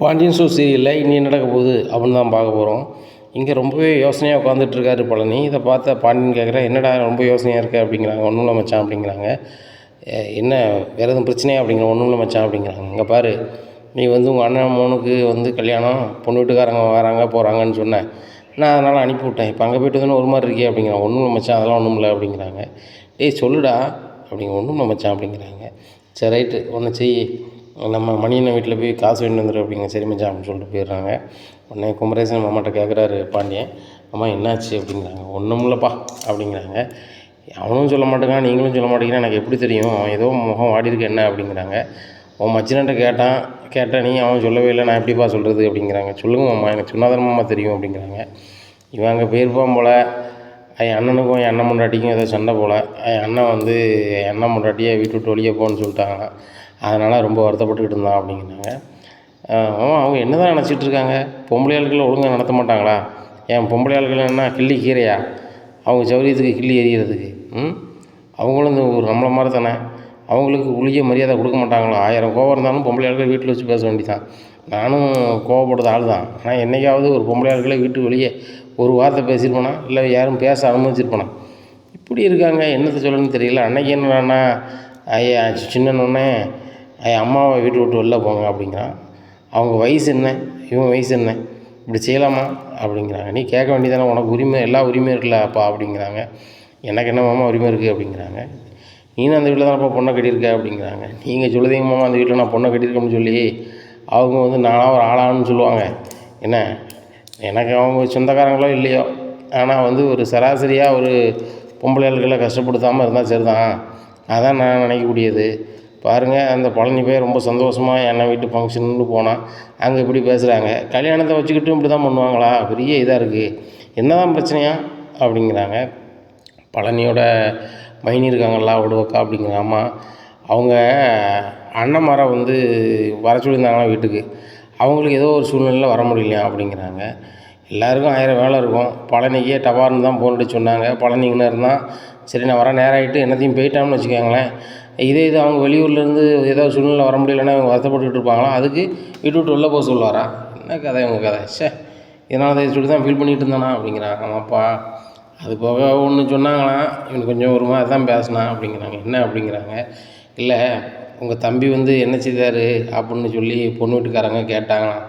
Pandian store சீரியலில் இனி என்ன நடக்க போகுது அப்படின்னு தான் பார்க்க போகிறோம். இங்கே ரொம்பவே யோசனையாக உட்காந்துட்ருக்காரு பழனி. இதை பார்த்த பாண்டியன் கேட்குறா, என்னடா ரொம்ப யோசனையாக இருக்குது அப்படிங்கிறாங்க. ஒன்றும் இல்லை மச்சான் அப்படிங்கிறாங்க. என்ன வேறு எதுவும் பிரச்சனையா அப்படிங்கிற. ஒன்றும் இல்லை மச்சான் அப்படிங்கிறாங்க. இங்கே பாரு, நீ வந்து உங்கள் அண்ணன் மோனுக்கு வந்து கல்யாணம், பொண்ணு வீட்டுக்காரங்க வராங்க போகிறாங்கன்னு சொன்னேன். நான் அதனால் அனுப்பிவிட்டேன். இப்போ அங்கே போய்ட்டு வந்து ஒரு மாதிரி இருக்கே அப்படிங்கிறாங்க. ஒன்றும் இல்லை மச்சான், அதெல்லாம் ஒன்றும் இல்லை அப்படிங்கிறாங்க. டேய் சொல்லுடா அப்படிங்க. ஒன்றும் இல்லை மச்சான் அப்படிங்கிறாங்க. சரி ரைட்டு, ஒன்று செய், நம்ம மணியண்ணன் வீட்டில் போய் காசு வேண்டி வந்துடும் அப்படிங்க. சரி மச்சான் அப்படின்னு சொல்லிட்டு போயிடுறாங்க. உடனே குமரேசன் மாமாட்ட கேட்குறாரு பாண்டியன், அம்மா என்னாச்சு அப்படிங்கிறாங்க. ஒன்றும் இல்லைப்பா அப்படிங்கிறாங்க. அவனும் சொல்ல மாட்டேங்கான், நீங்களும் சொல்ல மாட்டேங்கிறேன், எனக்கு எப்படி தெரியும், அவன் ஏதோ முகம் வாடி இருக்கு என்ன அப்படிங்கிறாங்க. உன் மச்சினன்ட்ட கேட்டேன் நீ, அவன் சொல்லவே இல்லை, நான் எப்படிப்பா சொல்கிறது அப்படிங்கிறாங்க. சொல்லுங்க மாமா, எனக்கு சொன்னாதானம்மா தெரியும் அப்படிங்கிறாங்க. இவன் அங்கே போயிருப்பான் போல், என் அண்ணனுக்கும் என் அண்ணன் பொண்டாட்டிக்கும் ஏதோ சண்டை போல். என் அண்ணன் வந்து என் அண்ணன் பொண்டாட்டியை வீட்டு விட்டு வெளியே போன்னு சொல்லிட்டாங்களாம். அதனால் ரொம்ப வருத்தப்பட்டுக்கிட்டு இருந்தான் அப்படிங்கிறாங்க. அவங்க என்ன தான் நினச்சிட்ருக்காங்க, பொம்பளை ஆளுகளை ஒழுங்காக நடத்த மாட்டாங்களா? ஏன் பொம்பளை ஆளுகள் என்ன கிள்ளி கீரையா அவங்க சௌரியத்துக்கு கிள்ளி எறிகிறதுக்கு? அவங்களும் இந்த ஒரு நம்மளை மாதிரி தானே, அவங்களுக்கு உளிய மரியாதை கொடுக்க மாட்டாங்களா? 1000 கோவம் இருந்தாலும் பொம்பளை ஆளுகளை வீட்டில் வச்சு பேச வேண்டியதான். நானும் கோவப்படுறது ஆள் தான். ஆனால் என்றைக்காவது ஒரு பொம்பளை ஆளுகளை வீட்டு வெளியே ஒரு வார்த்தை பேசியிருப்பானா, இல்லை யாரும் பேச அனுமதிச்சிருப்பானா? இப்படி இருக்காங்க, என்னத்தை சொல்லணும்னு தெரியல. அன்றைக்கி என்னன்னா, ஐயா சின்னன்னொன்னே அம்மாவை வீட்டு விட்டு வெளில போங்க அப்படிங்கிறான். அவங்க வயசு என்ன, இவன் வயசு என்ன, இப்படி செய்யலாமா அப்படிங்கிறாங்க. நீ கேட்க வேண்டியதானே, உனக்கு உரிமை, எல்லா உரிமையும் இருக்குல்ல அப்பா அப்படிங்கிறாங்க. எனக்கு என்ன மாமா உரிமை இருக்குது அப்படிங்கிறாங்க. நீனும் அந்த வீட்டில் தானப்பா பொண்ணை கட்டியிருக்க அப்படிங்கிறாங்க. நீங்கள் சொல்லுதீங்க மாமா அந்த வீட்டில் நான் பொண்ணை கட்டியிருக்கேன்னு சொல்லி அவங்க வந்து நானாக ஒரு ஆளான்னு சொல்லுவாங்க. என்ன, எனக்கு அவங்க சொந்தக்காரங்களோ இல்லையோ, ஆனால் வந்து ஒரு சராசரியாக ஒரு பொம்பளை ஆளுகளை கஷ்டப்படுத்தாமல் இருந்தால் சரி தான், அதான் நான் நினைக்கக்கூடியது. பாருங்கள், அந்த பழனி போய் ரொம்ப சந்தோஷமாக என்ன வீட்டு ஃபங்க்ஷன்னு போனால் அங்கே இப்படி பேசுகிறாங்க. கல்யாணத்தை வச்சுக்கிட்டும் இப்படி தான் பண்ணுவாங்களா? பெரிய இதாக இருக்குது, என்ன தான் பிரச்சனையா அப்படிங்கிறாங்க. பழனியோட மைனி இருக்காங்களா விடுவக்கா அப்படிங்கிற அம்மா, அவங்க அண்ணன்மாரை வந்து வர சொல்லியிருந்தாங்களா வீட்டுக்கு, அவங்களுக்கு ஏதோ ஒரு சூழ்நிலையில் வர முடியலையா அப்படிங்கிறாங்க. எல்லாருக்கும் 1000 வேலை இருக்கும். பழனிக்கே டபார்னு தான் ஃபோன் அடிச்சு சொன்னாங்க. பழனிங்கன்னு இருந்தால் சரி நான் வர நேரம் ஆகிட்டு என்னத்தையும் போயிட்டான்னு வச்சுக்கோங்களேன். இது அவங்க வெளியூர்லேருந்து ஏதாவது சூழ்நிலை வர முடியலன்னா இவங்க வருத்தப்பட்டுக்கிட்டு இருப்பாங்களா? அதுக்கு வீட்டு விட்டு வெளில போக சொல்லுவாரா? என்ன கதை இவங்க கதை, இதனால் அதை சொல்லி தான் ஃபீல் பண்ணிகிட்டு இருந்தானா அப்படிங்கிறாங்க. ஆமாப்பா, அது போக ஒன்று சொன்னாங்களாம், இவனுக்கு கொஞ்சம் ஒரு மாதிரி தான் பேசினான் அப்படிங்கிறாங்க. என்ன அப்படிங்கிறாங்க. இல்லை, உங்கள் தம்பி வந்து என்ன செய்தார் அப்படின்னு சொல்லி பொண்ணு வீட்டுக்காரங்க கேட்டாங்களாம்.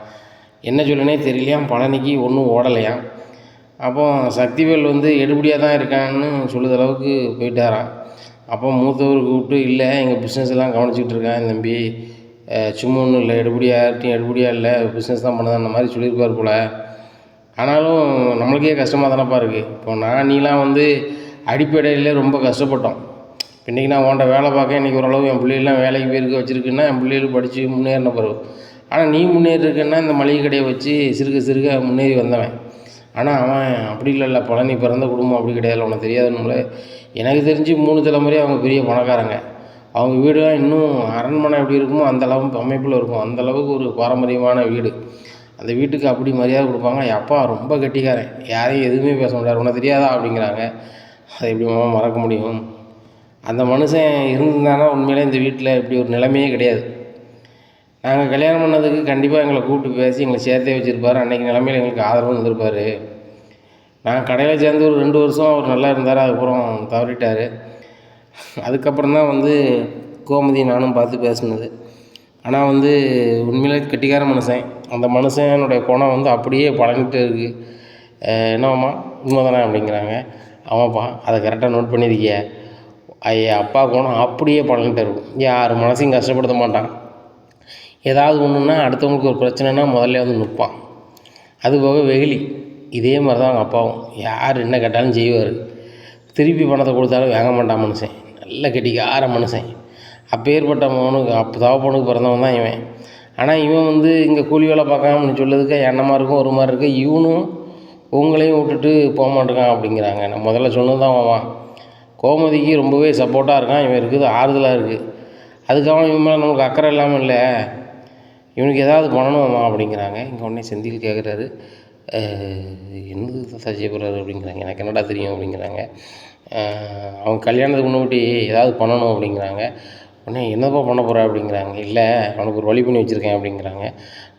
என்ன சொல்லுனே தெரியலையாம். பழனிக்கு ஒன்றும் ஓடலையாம். அப்போ சக்திவேல் வந்து எடுபடியாக தான் இருக்கான்னு சொல்லுற அளவுக்கு போயிட்டாராம். அப்போ மூத்தவர் கூப்பிட்டு, இல்லை எங்கள் பிஸ்னஸ் எல்லாம் கவனிச்சிக்கிட்டு இருக்கேன் தம்பி, சும்மா ஒன்றும் இல்லை, எடுபடியாக இல்லை, பிஸ்னஸ் தான் பண்ணதான் அந்த மாதிரி சொல்லியிருப்பார் போல். ஆனாலும் நம்மளுக்கே கஷ்டமாக தானப்பா இருக்குது. இப்போ நீலாம் வந்து அடிப்படையில் ரொம்ப கஷ்டப்பட்டோம். இன்றைக்கி நான் உன்ட்ட வேலை பார்க்க, இன்றைக்கி ஓரளவு என் பிள்ளைகள்லாம் வேலைக்கு போயிருக்க வச்சுருக்குன்னா, என் பிள்ளைகளும் படித்து முன்னேறின பிறகு. ஆனால் நீ முன்னேறிருக்கன்னா இந்த மளிகை கடையை வச்சு சிறுக முன்னேறி வந்தவன். ஆனால் அவன் அப்படி இல்லைல்ல, பழனி பிறந்த குடும்பம் அப்படி கிடையாது, உனக்கு தெரியாதுன்னு. எனக்கு தெரிஞ்சு 3 தலைமுறையாக அவங்க பெரிய பணக்காரங்க. அவங்க வீடுலாம் இன்னும் அரண்மனை எப்படி இருக்குமோ அந்த அளவுக்கு அமைப்பில் இருக்கும். அந்தளவுக்கு ஒரு பாரம்பரியமான வீடு. அந்த வீட்டுக்கு அப்படி மரியாதை கொடுப்பாங்க. அப்பா ரொம்ப கெட்டிக்காரன், யாரையும் எதுவுமே பேச மாட்டார். உனக்கு தெரியாதா அப்படிங்கிறாங்க. அதை எப்படி மறக்க முடியும்? அந்த மனுஷன் இருந்திருந்தானா உண்மையிலே இந்த வீட்டில் இப்படி ஒரு நிலைமையே கிடையாது. நாங்கள் கல்யாணம் பண்ணதுக்கு கண்டிப்பாக எங்களை கூப்பிட்டு பேசி எங்களை சேர்த்தே வச்சுருப்பார். அன்றைக்கி நிலைமையில் எங்களுக்கு ஆதரவு வந்திருப்பார். நான் கடையில் சேர்ந்து ஒரு 2 வருஷம் அவர் நல்லா இருந்தார். அதுக்கப்புறம் தவறிட்டார். அதுக்கப்புறம் தான் வந்து கோமதி நானும் பார்த்து பேசினது. ஆனால் வந்து உண்மையிலே கெட்டிக்கார மனுஷன். அந்த மனுஷனுடைய குணம் வந்து அப்படியே பழகிட்டு இருக்குது. என்னவாம்மா உண்மை தானே அப்படிங்கிறாங்க. ஆமாப்பா, அதை கரெக்டாக நோட் பண்ணியிருக்கிய. அப்பா குணம் அப்படியே பழகிட்டு இருக்கும். யார் மனசையும் கஷ்டப்படுத்த மாட்டான். ஏதாவது ஒன்றுன்னா அடுத்தவங்களுக்கு ஒரு பிரச்சனைனா முதல்ல வந்து நிற்பான். அதுபோக வெகுளி. இதே மாதிரி தான் அவங்க அப்பாவும். யார் என்ன கேட்டாலும் செய்வார். திருப்பி பணத்தை கொடுத்தாலும் வாங்க மாட்டான் மனுஷன். நல்ல கெட்டிக்கார மனுஷன். அப்பேற்பட்ட மகனுக்கு தவப்பனுக்கு பிறந்தவன் தான் இவன். ஆனால் இவன் வந்து இங்கே கூலி வேலை பார்க்காமன்னு சொல்லதுக்கு எண்ணமாக இருக்கும், ஒரு மாதிரி இருக்குது. இவனும் உங்களையும் விட்டுட்டு போக மாட்டேங்கான் அப்படிங்கிறாங்க. நான் முதல்ல சொன்னது தான் அவன். கோமதிக்கு ரொம்பவே சப்போர்ட்டாக இருக்கான். இவன் இருக்குது ஆறுதலாக இருக்குது. அதுக்காக இவன் மேலே நமக்கு அக்கறை இல்லாமல் இல்லை, இவனுக்கு ஏதாவது பண்ணணுமா அப்படிங்கிறாங்க. இங்கே உடனே செந்தில் கேட்குறாரு, என்னது தான் செய்ய போகிறாரு அப்படிங்கிறாங்க. எனக்கு என்னடா தெரியும் அப்படிங்கிறாங்க. அவங்க கல்யாணத்துக்கு முன்னாடி ஏதாவது பண்ணணும் அப்படிங்கிறாங்க. உடனே என்னப்பா பண்ண போகிற அப்படிங்கிறாங்க. இல்லை அவனுக்கு ஒரு வழி பண்ணி வச்சுருக்கேன் அப்படிங்கிறாங்க.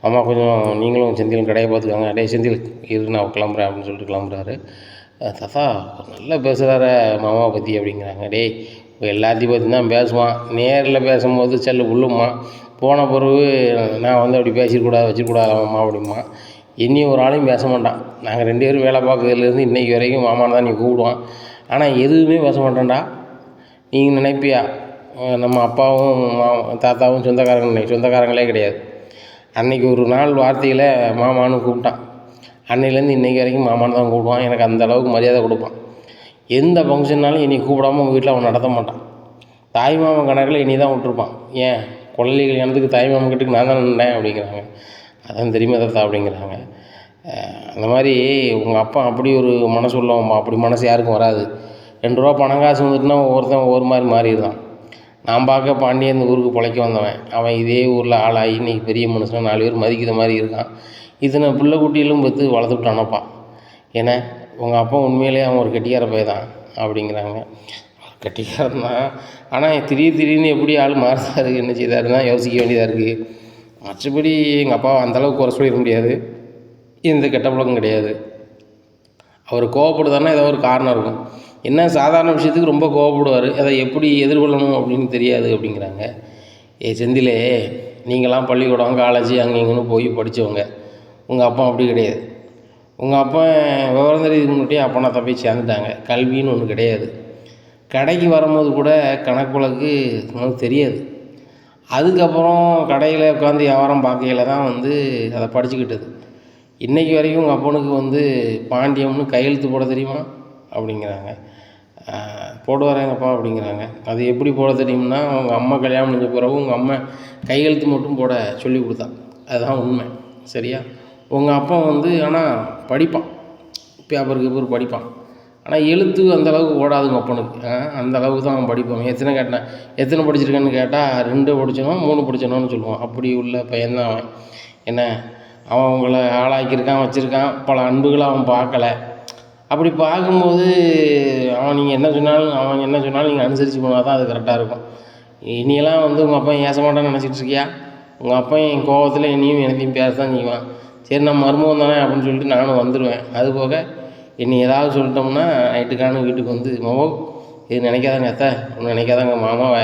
மாமா கொஞ்சம் நீங்களும் செந்திலும் கடையை பார்த்துக்கோங்க. டேய் செந்தில் இரு நான் கிளம்புறேன் அப்படின்னு சொல்லிட்டு கிளம்புறாரு. தாத்தா நல்லா பேசுகிறார மாமாவை பற்றி அப்படிங்கிறாங்க. டேய் எல்லாத்தையும் பற்றி தான் பேசுவான், நேரில் பேசும்போது செல்லு உள்ளும்மா, போன பிறகு நான் வந்து அப்படி பேசிக்கூடாது வச்சுக்கூடாது மாமா அப்படிம்மா. இன்னும் ஒரு ஆளையும் பேச மாட்டான். நாங்கள் 2 பேரும் வேலை பார்க்கறதுலேருந்து இன்றைக்கி வரைக்கும் மாமான்னு தான் நீ கூப்பிடுவான். ஆனால் எதுவுமே பேச மாட்டேன்டா. நீங்கள் நினைப்பியா நம்ம அப்பாவும் தாத்தாவும் சொந்தக்காரங்களே கிடையாது. அன்றைக்கி ஒரு நாள் வார்த்தையில் மாமான்னு கூப்பிட்டான். அன்னையிலேருந்து இன்றைக்கி வரைக்கும் மாமான்னு தான் கூப்பிடுவான். எனக்கு அந்த அளவுக்கு மரியாதை கொடுப்பான். எந்த ஃபங்க்ஷன்னாலும் என்னை கூப்பிடாமல் உங்கள் வீட்டில் அவன் நடத்த மாட்டான். தாய் மாமன் கணக்கில் என்னை தான் விட்டுருப்பான். ஏன் குழந்தை கல்யாணத்துக்கு தாய் மாமன் கிட்டக்கு நான் தான் நின்றேன் அப்படிங்கிறாங்க. அதான் தெரியுமா தாத்தா அப்படிங்கிறாங்க. அந்த மாதிரி உங்கள் அப்பா அப்படி ஒரு மனசு உள்ளவன். அப்படி மனசு யாருக்கும் வராது. 2 ரூபா பணம் காசு வந்துட்டுனா ஒவ்வொருத்தன் ஒவ்வொரு மாதிரி மாறிடுதான். நான் பார்க்க பாண்டியன் இந்த ஊருக்கு பிழைக்க வந்தவன். அவன் இதே ஊரில் ஆளாகி இன்றைக்கி பெரிய மனுஷன் 4 பேர் மதிக்கிற மாதிரி இருக்கான். இத்தனை பிள்ளை குட்டிகளும் பெற்று வளர்த்துட்டானப்பா. ஏன்னா உங்கள் அப்பா உண்மையிலே அவன் ஒரு கெட்டிக்கார பையன் தான் அப்படிங்கிறாங்க. கெட்டிக்காரன் தான், ஆனால் திடீர்னு எப்படி ஆள் மாறுறாரு என்ன செய்தாருன்னு தான் யோசிக்க வேண்டியதாக இருக்குது. மற்றபடி எங்கள் அப்பா அந்தளவுக்கு குறை சொல்லிட முடியாது. எந்த கெட்ட பழக்கம் கிடையாது. அவர் கோவப்படுதான்னா ஏதோ ஒரு காரணம் இருக்கும். என்ன சாதாரண விஷயத்துக்கு ரொம்ப கோவப்படுவார். அதை எப்படி எதிர்கொள்ளணும் அப்படின்னு தெரியாது அப்படிங்கிறாங்க. செந்திலே நீங்களாம் பள்ளிக்கூடம் காலேஜ் அங்கே இங்கேன்னு போய் படித்தவங்க. உங்கள் அப்பா அப்படி கிடையாது. உங்கள் அப்பா விவரம் தெரியுதுக்கு முன்னாடியே அப்பனாத்தை போய் சேர்ந்துட்டாங்க. கல்வின்னு ஒன்று கிடையாது. கடைக்கு வரும்போது கூட கணக்கு வழக்கு நமக்கு தெரியாது. அதுக்கப்புறம் கடையில் உட்காந்து வியாபாரம் பார்க்கையில் தான் வந்து அதை படிச்சுக்கிட்டது. இன்றைக்கி வரைக்கும் உங்கள் அப்பனுக்கு வந்து பாண்டியம்னு கையெழுத்து போட தெரியுமா அப்படிங்கிறாங்க. போடுவார் எங்கள் அப்பா அப்படிங்கிறாங்க. அது எப்படி போட தெரியும்னா உங்கள் அம்மா கல்யாணம் முடிஞ்ச பிறகு உங்கள் அம்மா கையெழுத்து மட்டும் போட சொல்லி கொடுத்தா. அதுதான் உண்மை. சரியா? உங்கள் அப்பா வந்து ஆனால் படிப்பான், பேப்பருக்கு படிப்பான். ஆனால் எழுத்து அந்தளவுக்கு ஓடாது உங்கள் அப்பனுக்கு. அந்தளவுக்கு தான் அவன் படிப்பான். எத்தனை படிச்சிருக்கேன்னு கேட்டால் 2 படித்தனோ 3 படித்தனோன்னு சொல்லுவான். அப்படி உள்ள பையன்தான் அவன். என்ன அவன் உங்களை ஆளாக்கியிருக்கான், வச்சுருக்கான். பல அன்புகளை அவன் பார்க்கல. அப்படி பார்க்கும்போது அவன் என்ன சொன்னாலும் நீங்கள் அனுசரித்து போனால் தான் அது கரெக்டாக இருக்கும். இனியெல்லாம் வந்து உங்கள் அப்பா ஏச மாட்டான்னு நினச்சிட்டு இருக்கியா? உங்கள் அப்பா என் கோவத்தில் என்னையும் பேச தான் செய்வான். சரி நான் மருமகன் தானே அப்படின்னு சொல்லிட்டு நானும் வந்துடுவேன். அதுபோக என்னை ஏதாவது சொல்லிட்டோம்னா நைட்டுக்கான வீட்டுக்கு வந்து மாமா இது நினைக்காதாங்க அத்தை, ஒன்றும் நினைக்காதாங்க, மாமாவை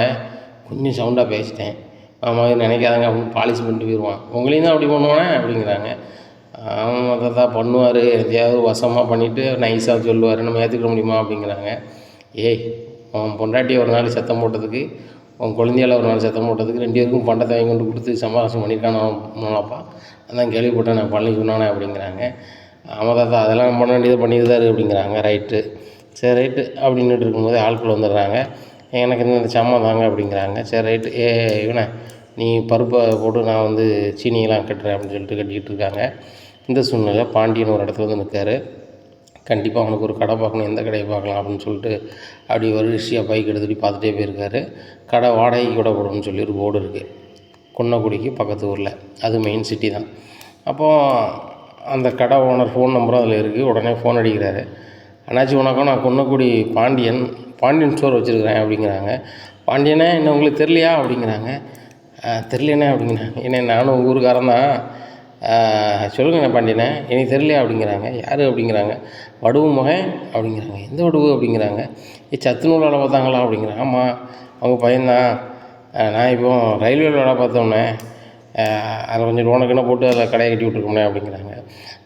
கொஞ்சம் சவுண்டாக பேசிட்டேன், மாமாவை நினைக்காதாங்க அப்படின்னு பாலிஷ் பண்ணிட்டு போயிடுவான். உங்களையும் தான் அப்படி பண்ணுவானே அப்படிங்கிறாங்க. ஆமாம் தாத்தா பண்ணுவார். எதையாவது வசமாக பண்ணிவிட்டு நைஸாக சொல்லுவார். நம்ம ஏற்றுக்க முடியுமா அப்படிங்கிறாங்க. ஏய் உன் பொண்டாட்டியை ஒரு நாள் சத்தம் போட்டதுக்கு, உன் குழந்தையால் ஒரு நாள் சத்தம் போட்டதுக்கு 2 பேருக்கும் பண்டத்தை வாங்கி கொண்டு கொடுத்து சமாதானம் பண்ணியிருக்கான் அவன்ப்பா. அதான் கேள்விப்பட்டேன் நான் பழனி சொன்னானே அப்படிங்கிறாங்க. ஆமாம் தாத்தா அதெல்லாம் பண்ண வேண்டியதை பண்ணியிருந்தாரு அப்படிங்கிறாங்க. ரைட்டு சரி ரைட்டு அப்படின்னுட்டு இருக்கும்போது ஆட்கள் வந்துடுறாங்க. எனக்கு இந்த சாமான் தாங்க அப்படிங்கிறாங்க. சரி ரைட்டு இவனே நீ பருப்பை போட்டு நான் வந்து சீனியெல்லாம் கட்டுறேன் அப்படின்னு சொல்லிட்டு கட்டிக்கிட்டு இருக்காங்க. இந்த சூழ்நிலை பாண்டியன் ஒரு இடத்துல வந்து நிற்காரு. கண்டிப்பாக அவனுக்கு ஒரு கடை பார்க்கணும், எந்த கடையை பார்க்கலாம் அப்படின்னு சொல்லிட்டு அப்படி ஒரு ரிஷியாக பைக் எடுத்துகிட்டு பார்த்துட்டே போயிருக்காரு. கடை வாடகைக்கு கூட போடணும்னு சொல்லி ஒரு போர்டு இருக்குது குன்னக்குடிக்கு பக்கத்து ஊரில். அது மெயின் சிட்டி தான். அப்போது அந்த கடை ஓனர் ஃபோன் நம்பரும் அதில் இருக்குது. உடனே ஃபோன் அடிக்கிறாரு. அண்ணாச்சி வணக்கம், நான் குன்னக்குடி பாண்டியன் ஸ்டோர் வச்சுருக்கிறேன் அப்படிங்கிறாங்க. பாண்டியனே என்ன உங்களுக்கு தெரியலையா அப்படிங்கிறாங்க. தெரியலண்ணே அப்படிங்கிறாங்க. ஏன்னா நானும் உங்கள் ஊருக்காரன் தான், சொல்லுங்கண்ணே பாண்டியனே எனக்கு தெரியலையா அப்படிங்கிறாங்க. யார் அப்படிங்கிறாங்க. வடுவு மகன் அப்படிங்கிறாங்க. எந்த வடுவு அப்படிங்கிறாங்க. சத்துணூல் வேலை பார்த்தாங்களா அப்படிங்கிறாங்க. ஆமாம் அவங்க பையன்தான். நான் இப்போ ரயில்வேல வேலை பார்த்தோன்னே அதில் கொஞ்சம் லோனுக்குன்னு போட்டு அதில் கடையை கட்டி விட்ருக்கோம்னே அப்படிங்கிறாங்க.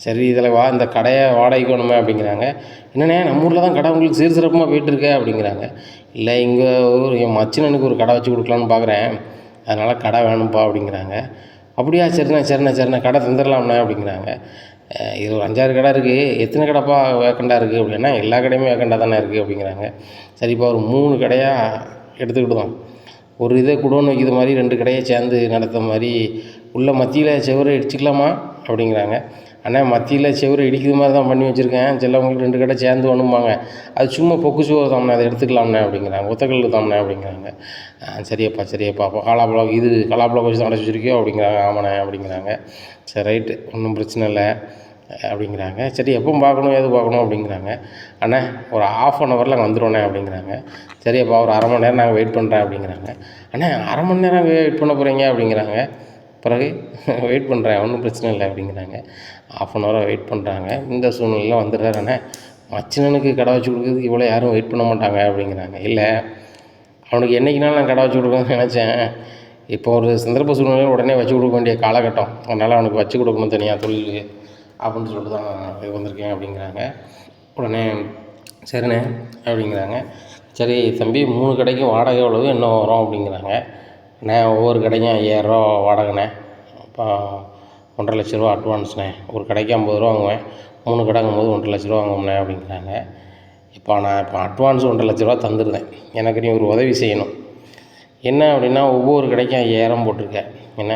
சரி இதில் இந்த கடையை வாடகைக்கு வேணுமே அப்படிங்கிறாங்க. என்னண்ணே நம்ம ஊரில் தான் கடை உங்களுக்கு சிறப்பாக போயிட்டுருக்கே அப்படிங்கிறாங்க. இல்லை இங்கே என் மச்சினனுக்கு ஒரு கடை வச்சு கொடுக்கலான்னு பார்க்குறேன், அதனால் கடை வேணும்ப்பா அப்படிங்கிறாங்க. அப்படியா சரிண்ணே கடை தந்துடலாம்ண்ணே அப்படிங்கிறாங்க. இது ஒரு 5-6 கடை இருக்குது, எத்தனை கடைப்பா வேக்கண்டாக இருக்குது அப்படின்னா எல்லா கடையுமே வேக்கண்டாக தானே இருக்குது அப்படிங்கிறாங்க. சரிப்பா ஒரு 3 கடையாக எடுத்துக்கிட்டு ஒரு இதை குடோன்னு வைக்கிற மாதிரி 2 கடையை சேர்ந்து நடத்துகிற மாதிரி உள்ள மத்தியில் செவரை இடிச்சிக்கலாமா அப்படிங்கிறாங்க. அண்ணா மத்தியில் செவரை இடிக்கிற மாதிரி தான் பண்ணி வச்சுருக்கேன், சிலவங்களுக்கு 2 கடை சேர்ந்து வேணும்பாங்க, அது சும்மா பொக்கு சுவர் தாம்ண்ணே, அதை எடுத்துக்கலாம்ண்ணே அப்படிங்கிறாங்க. ஒத்தக்கல் தாம்ண்ணே அப்படிங்கிறாங்க. சரியப்பா அப்போ கலாப்பழம் வச்சு தான் அடைச்சி வச்சுருக்கியோ அப்படிங்கிறாங்க. ஆமாண்ணே அப்படிங்கிறாங்க. சரி ரைட்டு ஒன்றும் பிரச்சனை இல்லை, அப்படிங்கிறாங்க. சரி எப்போ பார்க்கணும் ஏது பார்க்கணும் அப்படிங்கிறாங்க. அண்ணே ஒரு ½ அங்கே வந்துடுவோண்ணே அப்படிங்கிறாங்க. சரி அப்போ ஒரு அரை மணி நேரம் நாங்கள் வெயிட் பண்ணுறேன் அப்படிங்கிறாங்க. அண்ணே அரை மணி நேரம் வெயிட் பண்ண போகிறீங்க அப்படிங்கிறாங்க. பிறகு வெயிட் பண்ணுறேன் ஒன்றும் பிரச்சனை இல்லை அப்படிங்கிறாங்க. ½ வெயிட் பண்ணுறாங்க. இந்த சூழ்நிலையில் வந்துடுறாரு. அண்ணே மச்சினனுக்கு கடை வச்சு கொடுக்குறதுக்கு இவ்வளோ யாரும் வெயிட் பண்ண மாட்டாங்க அப்படிங்கிறாங்க. இல்லை அவனுக்கு என்றைக்குனாலும் நான் கடை வச்சு கொடுக்கணும்னு நினச்சேன். இப்போ ஒரு சந்தர்ப்ப சூழ்நிலையில் உடனே வச்சு கொடுக்க வேண்டிய காலகட்டம். அதனால் அவனுக்கு வச்சு கொடுக்கணும் தனியாக தொழில் அப்படின்னு சொல்லிட்டு தான் இது வந்திருக்கேன் அப்படிங்கிறாங்க. உடனே சரிண்ணே அப்படிங்கிறாங்க. சரி தம்பி 3 கடைக்கும் வாடகை எவ்வளவு என்ன வரும் அப்படிங்கிறாங்க. அண்ணே ஒவ்வொரு கடைக்கும் 5000 வாடகைண்ணே, அப்போ 1,50,000 ரூபா அட்வான்ஸ்ண்ணே. ஒரு கடைக்கு 50 ரூபா வாங்குவேன், 3 கடைங்கும்போது 1,50,000 ரூபா வாங்குவோம்ண்ணே அப்படிங்கிறாங்க. இப்போ நான் அட்வான்ஸ் 1,50,000 ரூபா தந்துடுறேன், எனக்கு நீ ஒரு உதவி செய்யணும். என்ன அப்படின்னா ஒவ்வொரு கடைக்கும் 5000 போட்டிருக்கேன், என்ன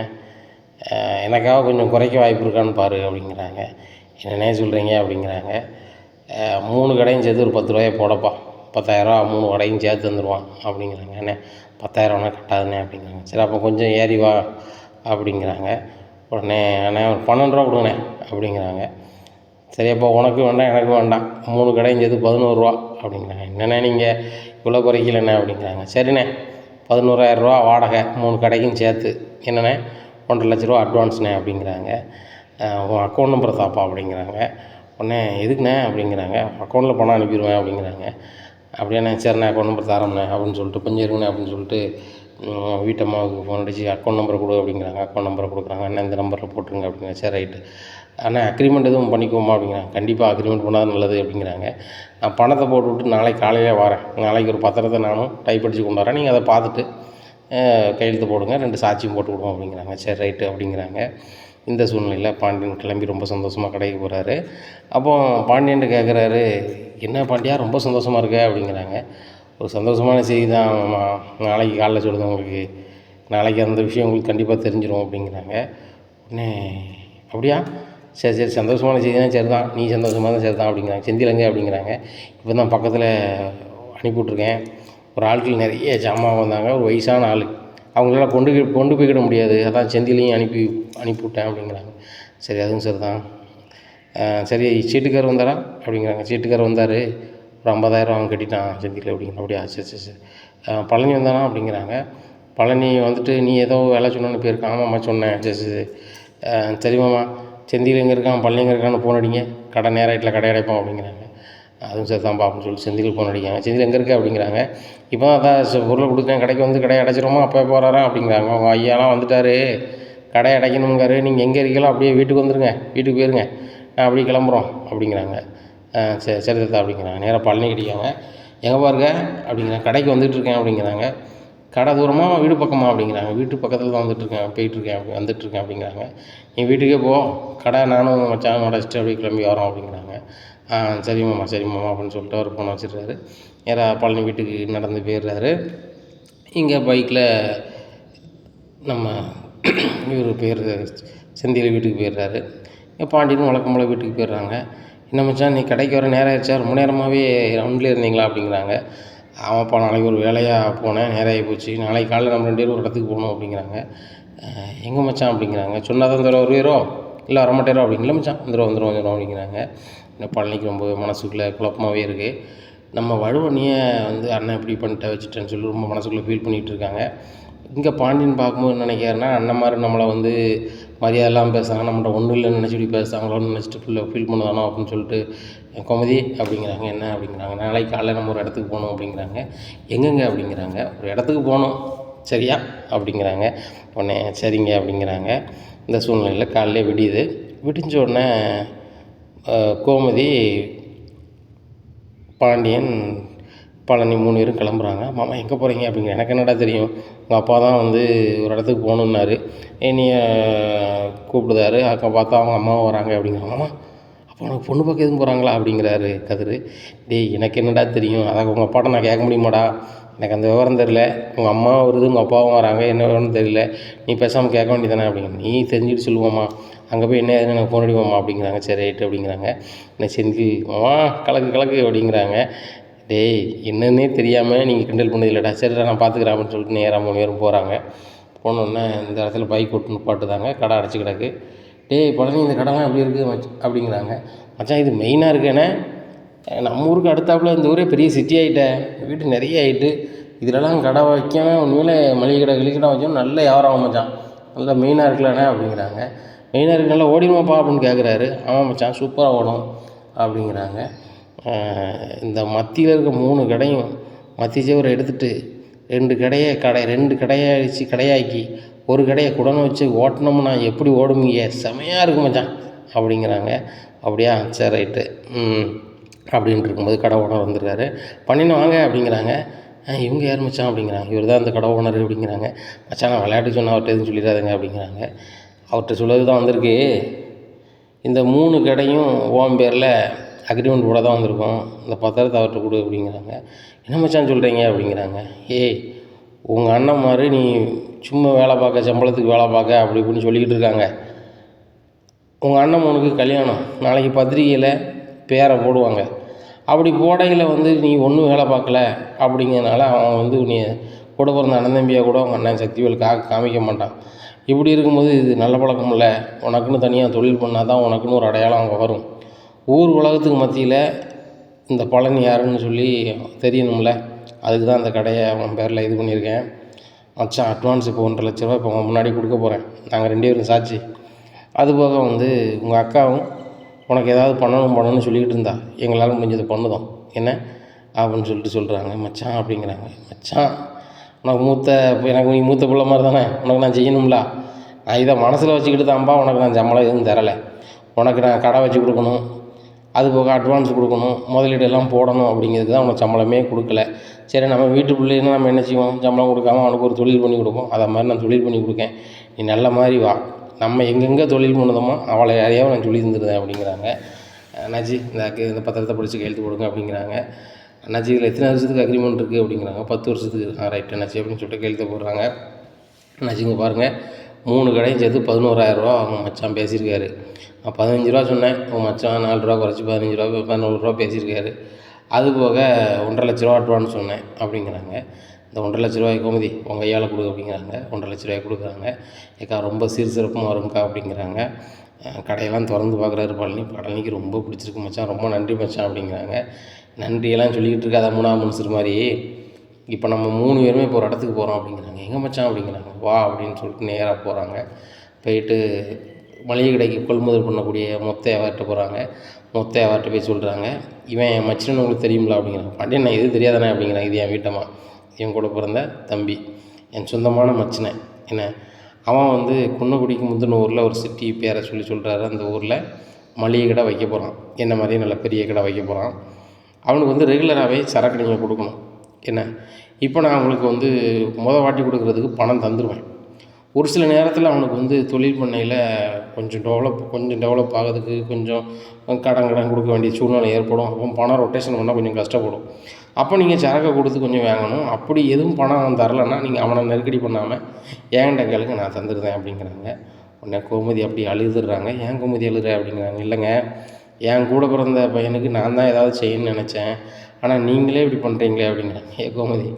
எனக்காக கொஞ்சம் குறைக்க வாய்ப்பு இருக்கான்னு பாரு அப்படிங்கிறாங்க. என்னென்ன சொல்கிறீங்க அப்படிங்கிறாங்க. 3 கடையும் சேர்த்து ஒரு 10 ரூபாயை போடப்பா, 10,000 ரூபா 3 கடையும் சேர்த்து தந்துடுவான் அப்படிங்கிறாங்க. அண்ணே 10,000 ரூபா கட்டாதுண்ணே அப்படிங்கிறாங்க. சரி அப்போ கொஞ்சம் ஏறி வா அப்படிங்கிறாங்க. உடனே அண்ணே ஒரு 12 ரூபா கொடுங்கண்ணே அப்படிங்கிறாங்க. சரி அப்போ உனக்கு வேண்டாம் எனக்கு வேண்டாம், 3 கடையும் சேர்த்து 11 ரூபா அப்படிங்கிறாங்க. என்னண்ணே நீங்கள் இவ்வளோ குறைக்கலண்ணே அப்படிங்கிறாங்க. சரிண்ணே 11,000 ரூபா வாடகை 3 கடைக்கும் சேர்த்து, என்னண்ணே 1,50,000 ரூபா அட்வான்ஸ்ண்ணே அப்படிங்கிறாங்க. உன் அக்கௌண்ட் நம்பரை தாப்பா அப்படிங்கிறாங்க. உடனே எதுக்குண்ணே அப்படிங்கிறாங்க. அக்கௌண்ட்டில் பணம் அனுப்பிடுவேன் அப்படிங்கிறாங்க. அப்படியாண்ணே சரிண்ணே அக்கௌண்ட் நம்பர் தரோம்ண்ணே அப்படின்னு சொல்லிட்டு கொஞ்சம் இருங்கண்ணே அப்படின்னு சொல்லிட்டு வீட்டம்மாவுக்கு ஃபோன் அடித்து அக்கௌண்ட் நம்பரை கொடு அப்படிங்கிறாங்க. அக்கௌண்ட் நம்பரை கொடுக்குறாங்க. அண்ணே இந்த நம்பரில் போட்டுருங்க அப்படிங்கிறாங்க. சரி ரைட்டு அண்ணே அக்ரிமெண்ட் எதுவும் பண்ணிக்குவோமா அப்படிங்கிறாங்க. கண்டிப்பாக அக்ரிமெண்ட் பண்ணால் நல்லது அப்படிங்கிறாங்க. நான் பணத்தை போட்டுவிட்டு நாளைக்கு காலையில் வரேன், நாளைக்கு ஒரு பத்திரத்தை நானும் டைப் அடித்து கொண்டு வரேன், நீங்கள் அதை பார்த்துட்டு கையெழுத்து போடுங்க, 2 சாட்சியும் போட்டு விடுவோம் அப்படிங்கிறாங்க. சரி ரைட்டு அப்படிங்கிறாங்க. இந்த சூழ்நிலையில் பாண்டியன் கிளம்பி ரொம்ப சந்தோஷமாக கடைக்கு போகிறாரு. அப்போ பாண்டியன்ட்டு கேட்குறாரு, என்ன பாண்டியா ரொம்ப சந்தோஷமாக இருக்க அப்படிங்கிறாங்க. ஒரு சந்தோஷமான செய்தி தான் மாமா, நாளைக்கு காலைல சொல்லுது உங்களுக்கு, நாளைக்கு அந்த விஷயம் உங்களுக்கு கண்டிப்பாக தெரிஞ்சிடும் அப்படிங்கிறாங்க. உடனே அப்படியா சரி சரி சந்தோஷமான செய்தி தான், சரி தான் நீ சந்தோஷமாக தான் சரி தான் அப்படிங்கிறாங்க. செந்திலங்க அப்படிங்கிறாங்க. இப்போ தான் பக்கத்தில் அனுப்பிவிட்ருக்கேன், ஒரு ஆட்கள் நிறைய ஜாமான் வந்தாங்க, ஒரு வயசான ஆள், அவங்களால கொண்டு போய்க்கிட முடியாது, அதான் செந்திலையும் அனுப்பிவிட்டேன் அப்படிங்கிறாங்க. சரி அதுவும் சரி தான். சரி சீட்டுக்கார் வந்தாரா அப்படிங்கிறாங்க. சீட்டுக்கார் வந்தார், ஒரு 50,000 அவன் கட்டிட்டான் செந்தில் அப்படிங்கிற. அப்படியா சரி சரி சரி. பழனி வந்தானா அப்படிங்கிறாங்க. பழனி வந்துட்டு நீ ஏதோ வேலை சொன்னோன்னு போயிருக்கான். ஆமாம்மா சொன்னேன். சரி சரி சரிம்மாம்மா செந்தில் எங்கே இருக்கான் பழனி எங்கே இருக்கான்னு ஃபோன் அடிங்க, கடை நேராயிட்டில் கடை அடைப்போம் அப்படிங்கிறாங்க. அதுவும் சரி தான்ப்பா அப்படின்னு சொல்லிட்டு செந்தில் ஃபோன் அடிக்காங்க. செந்தில் எங்கே இருக்குது அப்படிங்கிறாங்க. இப்போ தான் அதான் பொருளை கொடுத்தேன், கடைக்கு வந்து கடையை அடைச்சிருமா, அப்போ போகிறாராம் அப்படிங்கிறாங்க. அவங்க ஐயாலாம் வந்துட்டார், கடையை அடைக்கணுங்காரு, நீங்கள் எங்கே இருக்கீங்களோ அப்படியே வீட்டுக்கு வந்துடுங்க, வீட்டுக்கு போயிருங்க, அப்படியே கிளம்புறோம் அப்படிங்கிறாங்க. சரி சரி தாத்தா அப்படிங்கிறாங்க. நேராக பழனி கட்டிக்காங்க. எங்கே பாருங்க அப்படிங்கிறாங்க. கடைக்கு வந்துட்டுருக்கேன் அப்படிங்கிறாங்க. கடை தூரமாக வீடு பக்கமாக அப்படிங்கிறாங்க. வீட்டு பக்கத்தில் தான் வந்துட்டுருக்கேன் அப்படிங்கிறாங்க. நீ வீட்டுக்கே போ, கடை நானும் மச்சான் அடைச்சிட்டு அப்படியே கிளம்பி வரோம் அப்படிங்கிறாங்க. சரிம்மாம்மா சரிம்மாம்மா அப்படின்னு சொல்லிட்டு அவர் ஃபோனை வச்சிடுறாரு. நேராக பழனி வீட்டுக்கு நடந்து போயிடுறாரு. இங்கே பைக்கில் நம்ம இவர் செந்தில் வீட்டுக்கு போயிடுறாரு. இங்கே பாண்டியனும் வழக்கம் போல் வீட்டுக்கு போயிடுறாங்க. என்ன மச்சான் நீ கடைக்கு வர நேரம் ஆயிடுச்சா, ரொம்ப நேரமாகவே ரவுண்டில் இருந்தீங்களா அப்படிங்கிறாங்க. ஆமாப்பா நாளைக்கு ஒரு வேலையாக போனேன், நேரம் ஆகி போச்சு, நாளைக்கு காலையில் நம்ம 2 பேரும் ஒரு இடத்துக்கு போகணும் அப்படிங்கிறாங்க. எங்கே மச்சான் அப்படிங்கிறாங்க. சொன்னால் தான் தர வருவீரோ இல்லை வரமாட்டேரோ அப்படிங்களா. மச்சான் வந்துடும் அப்படிங்கிறாங்க. இந்த பழனிக்கு ரொம்ப மனசுக்குள்ளே குழப்பமாகவே இருக்குது. நம்ம வழுவனியை வந்து அண்ணன் இப்படி பண்ணிட்ட வச்சுட்டேன்னு சொல்லி ரொம்ப மனசுக்குள்ளே ஃபீல் பண்ணிகிட்டு இருக்காங்க. இங்கே பாண்டியன் பார்க்கும்போது நினைக்கிறாருன்னா அண்ணன் மாதிரி நம்மளை வந்து மரியாதைலாம் பேசுகிறாங்க, நம்மகிட்ட ஒன்றும் இல்லைன்னு நினச்சி இப்படி பேசுகிறாங்களோன்னு நினச்சிட்டு ஃபீல் பண்ணுதானோ அப்படின்னு சொல்லிட்டு கோமதி அப்படிங்கிறாங்க. என்ன அப்படிங்கிறாங்க. நாளைக்கு காலையில் நம்ம ஒரு இடத்துக்கு போகணும் அப்படிங்கிறாங்க. எங்கெங்க அப்படிங்கிறாங்க. ஒரு இடத்துக்கு போகணும் சரியா அப்படிங்கிறாங்க. உடனே சரிங்க அப்படிங்கிறாங்க. இந்த சூழ்நிலையில் காலையில் விடிஞ்ச உடனே கோமதி பாண்டியன் பழனி 3 பேரும் கிளம்புறாங்க. மாமா எங்கே போகிறீங்க அப்படிங்கிற. எனக்கு என்னடா தெரியும், உங்கள் அப்பா தான் வந்து ஒரு இடத்துக்கு போகணுன்னாரு, என்னைய கூப்பிடுதாரு, அக்கா பார்த்தா அவங்க அம்மாவும் வராங்க அப்படிங்கிறாங்க. மாமா அப்போ உனக்கு பொண்ணு பார்க்க எதுவும் போகிறாங்களா அப்படிங்கிறாரு கதிர். டேய் எனக்கு என்னடா தெரியும், அதை உங்கள் அப்பாட்ட நான் கேட்க முடியுமாடா, எனக்கு அந்த விவரம் தெரியல, உங்கள் அம்மாவும் வருது உங்கள் அப்பாவும் வராங்க, என்ன விவரம்னு தெரியல, நீ பேசாமல் கேட்க வேண்டியதானே அப்படிங்கிற. நீ தெரிஞ்சுட்டு சொல்லுவோம்மா, அங்கே போய் என்ன ஏதுன்னு எனக்கு ஃபோன் அடிவோம்மா அப்படிங்கிறாங்க. சரி ரைட்டு அப்படிங்கிறாங்க. என்ன செஞ்சு மாமா கலக்கு அப்படிங்கிறாங்க. டேய் என்னன்னே தெரியாமல் நீங்கள் கிண்டல் பண்ணது இல்லைடா, சரிடா நான் பார்த்துக்கிறேன் அப்படின்னு சொல்லிட்டு நேராக 3 பேரும் போகிறாங்க. போனோடனே இந்த இடத்துல பைக் ஓட்டு நிப்பாட்டுதாங்க, கடை அடைச்சி கிடக்கு. டேய் பழனி இந்த கடைலாம் எப்படி இருக்குது அப்படிங்கிறாங்க. மச்சான் இது மெயினாக இருக்கேண்ணே, நம்ம ஊருக்கு அடுத்தாப்புல இந்த ஊரே பெரிய சிட்டி ஆகிட்டேன், வீடு நிறைய ஆகிட்டு, இதிலலாம் கடை வைக்காமல் உண்மையிலே மளிகை கடை கிளிக்கடை வச்சோம் நல்ல வியாபாரம் ஆகும் மச்சான், நல்லா மெயினாக இருக்கலண்ணே அப்படிங்கிறாங்க. மெயினாக இருக்கு நல்லா ஓடிடுமாப்பா அப்படின்னு கேட்குறாரு. ஆமாம் மச்சான் சூப்பராக ஓடும் அப்படிங்கிறாங்க. இந்த மத்தியில் இருக்க 3 கடையும் மத்திய சேவரை எடுத்துகிட்டு 2 கடையை அடித்து கடையாக்கி ஒரு கடையை குடனை வச்சு ஓட்டினோம்னா எப்படி ஓடுவீங்க, செமையாக இருக்கும் மச்சான் அப்படிங்கிறாங்க. அப்படியா சரி ரைட்டு அப்படின்ட்டு இருக்கும்போது கடை ஓனர் வந்துருக்காரு. பண்ணின்னு வாங்க அப்படிங்கிறாங்க. இவங்க யார் மச்சான் அப்படிங்கிறாங்க. இவர் தான் அந்த கடை ஓனர் அப்படிங்கிறாங்க. மச்சான் நான் விளையாட்டு சொன்னால் அவர்கிட்ட எதுவும் சொல்லிடாதுங்க அப்படிங்கிறாங்க. அவர்கிட்ட சொல்லது தான் வந்திருக்கு, இந்த 3 கடையும் ஓம் பேரில் அக்ரிமெண்ட் போட தான் வந்திருக்கோம், இந்த பத்திரத்தை அவர்கிட்ட கொடு அப்படிங்கிறாங்க. என்ன மச்சான் சொல்கிறீங்க அப்படிங்கிறாங்க. ஏய் உங்கள் அண்ணன் மாதிரி நீ சும்மா வேலை பார்க்க சம்பளத்துக்கு வேலை பார்க்க அப்படி இப்படின்னு சொல்லிக்கிட்டு இருக்காங்க. உங்கள் அண்ணன் உனக்கு கல்யாணம் நாளைக்கு பத்திரிக்கையில் பேரை போடுவாங்க, அப்படி போடையில் வந்து நீ ஒன்றும் வேலை பார்க்கல அப்படிங்கிறதுனால அவன் வந்து நீ கூட பிறந்த அண்ணன் தம்பியாக கூட உங்கள் அண்ணன் சக்திவேல் காமிக்க மாட்டான். இப்படி இருக்கும்போது இது நல்ல பழக்கம் இல்லை, உனக்குன்னு தனியாக தொழில் பண்ணால் தான் உனக்குன்னு ஒரு அடையாளம் அங்கே வரும். ஊர் உலகத்துக்கு மத்தியில் இந்த பழனி யாருன்னு சொல்லி தெரியணும்ல, அதுக்கு தான் அந்த கடையை அவன் பேரில் இது பண்ணியிருக்கேன். மச்சான் அட்வான்ஸ் இப்போ 1.5 லட்ச ரூபா இப்போ முன்னாடி கொடுக்க போகிறேன், நாங்கள் 2 பேரும் சாட்சி. அதுபோக வந்து உங்கள் அக்காவும் உனக்கு ஏதாவது பண்ணணும்னு சொல்லிக்கிட்டு இருந்தா, எங்களால் முடிஞ்சதை பண்ணுதோம் என்ன அப்படின்னு சொல்கிறாங்க. மச்சான் அப்படிங்கிறாங்க. மச்சான் உனக்கு எனக்கு நீ மூத்த பிள்ளை மாதிரி தானே, உனக்கு நான் செய்யணும்ல, நான் இதை மனசில் வச்சுக்கிட்டு தான்ப்பா உனக்கு நான் சம்பளம் எதுவும் தரலை, உனக்கு நான் கடை வச்சு கொடுக்கணும், அதுபோக அட்வான்ஸ் கொடுக்கணும், முதலீடெல்லாம் போடணும் அப்படிங்கிறதுக்கு தான் உனக்கு சம்பளமே கொடுக்கல. சரி நம்ம வீட்டு பிள்ளைன்னா நம்ம என்ன செய்வோம், சம்பளம் கொடுக்காம அவனுக்கு ஒரு தொழில் பண்ணி கொடுப்போம், அதை மாதிரி நான் தொழில் பண்ணி கொடுக்கேன், நீ நல்ல மாதிரி வா, நம்ம எங்கெங்கே தொழில் பண்ணுதோமோ அவளை யாரையாவது நான் சொல்லி தந்துடுறேன் அப்படிங்கிறாங்க. அண்ணாச்சி இந்த பத்திரத்தை படித்து கையெழுத்து கொடுங்க அப்படிங்கிறாங்க. அண்ணாச்சி இதில் எத்தனை வருஷத்துக்கு அக்ரிமெண்ட் இருக்குது அப்படிங்கிறாங்க. 10 வருஷத்துக்கு. ரைட் அண்ணாச்சி அப்படின்னு சொல்லிட்டு கையெழுத்து போடுறாங்க. அண்ணாச்சிங்க பாருங்கள் 3 கடையும் சேர்த்து 11,000 ரூபா அவங்க மச்சான் பேசியிருக்காரு. நான் 15 ரூபா சொன்னேன், உங்கள் மச்சான் 4 ரூபா குறைச்சி 15 ரூபா 14 ரூபா பேசியிருக்காரு. அது போக 1.5 லட்ச ரூபா அட்வான்ஸ் சொன்னேன் அப்படிங்கிறாங்க. இந்த 1.5 லட்ச ரூபாய் கோமதி உங்கள் கையால் கொடு அப்படிங்கிறாங்க. 1.5 லட்ச ரூபாய் கொடுக்குறாங்க. ஏக்கா ரொம்ப சீர்சிறப்புமாக வரும்க்கா அப்படிங்கிறாங்க. கடையெல்லாம் திறந்து பார்க்குறாரு பழனிக்கு ரொம்ப பிடிச்சிருக்கு மச்சான், ரொம்ப நன்றி மச்சான் அப்படிங்கிறாங்க. நன்றியெல்லாம் சொல்லிக்கிட்டு இருக்காத 3ஆம் மனுஷர் மாதிரி, இப்போ நம்ம 3 பேருமே இப்போ ஒரு இடத்துக்கு போகிறோம் அப்படிங்கிறாங்க. எங்கே மச்சான் அப்படிங்கிறாங்க. வா அப்படின்னு சொல்லிட்டு நேராக போகிறாங்க. போயிட்டு மளிகை கடைக்கு கொள்முதல் பண்ணக்கூடிய மொத்த வியாபாரிட்ட போகிறாங்க. மொத்த வியாபாரிட்ட போய் சொல்கிறாங்க, இவன் என் மச்சினன் உங்களுக்கு தெரியுங்களா அப்படிங்கிறாங்க. பாண்டியன் நான் எது தெரியாதானே அப்படிங்கிறாங்க. இது என் வீட்டம்மா, என் கூட பிறந்த தம்பி, என் சொந்தமான மச்சினன் என்ன. அவன் வந்து குன்னக்குடிக்கு முந்தின ஊரில் ஒரு சிட்டி பேரை சொல்கிறாரு. அந்த ஊரில் மளிகை கடை வைக்க போகிறான், என்ன மாதிரியே நல்ல பெரிய கடை வைக்க போகிறான். அவனுக்கு வந்து ரெகுலராகவே சரக்கு நீங்கள் கொடுக்கணும் என்ன. இப்போ நான் அவங்களுக்கு வந்து வாட்டி கொடுக்குறதுக்கு பணம் தந்துடுவேன். ஒரு சில நேரத்தில் அவனுக்கு வந்து தொழில் பண்ணையில் கொஞ்சம் டெவலப் ஆகிறதுக்கு கொஞ்சம் கடன் கொடுக்க வேண்டிய சூழ்நிலை ஏற்படும். அப்போ பணம் ரொட்டேஷன் பண்ணால் கொஞ்சம் கஷ்டப்படும். அப்போ நீங்கள் சரக்கை கொடுத்து கொஞ்சம் வாங்கணும். அப்படி எதுவும் பணம் அவன் தரலைன்னா நீங்கள் அவனை நெருக்கடி பண்ணாமல் என்கிட்ட கேளுங்க, நான் தந்துடுறேன் அப்படிங்கிறாங்க. உடனே கோமதி அப்படி அழுதுடுறாங்க. ஏன் கோமதி அழுதுற அப்படிங்கிறாங்க. இல்லைங்க, என் கூட பிறந்த பையனுக்கு நான் தான் ஏதாவது செய்யணும்னு நினச்சேன், ஆனால் நீங்களே இப்படி பண்ணுறீங்களே அப்படிங்கிறாங்க. கோமதி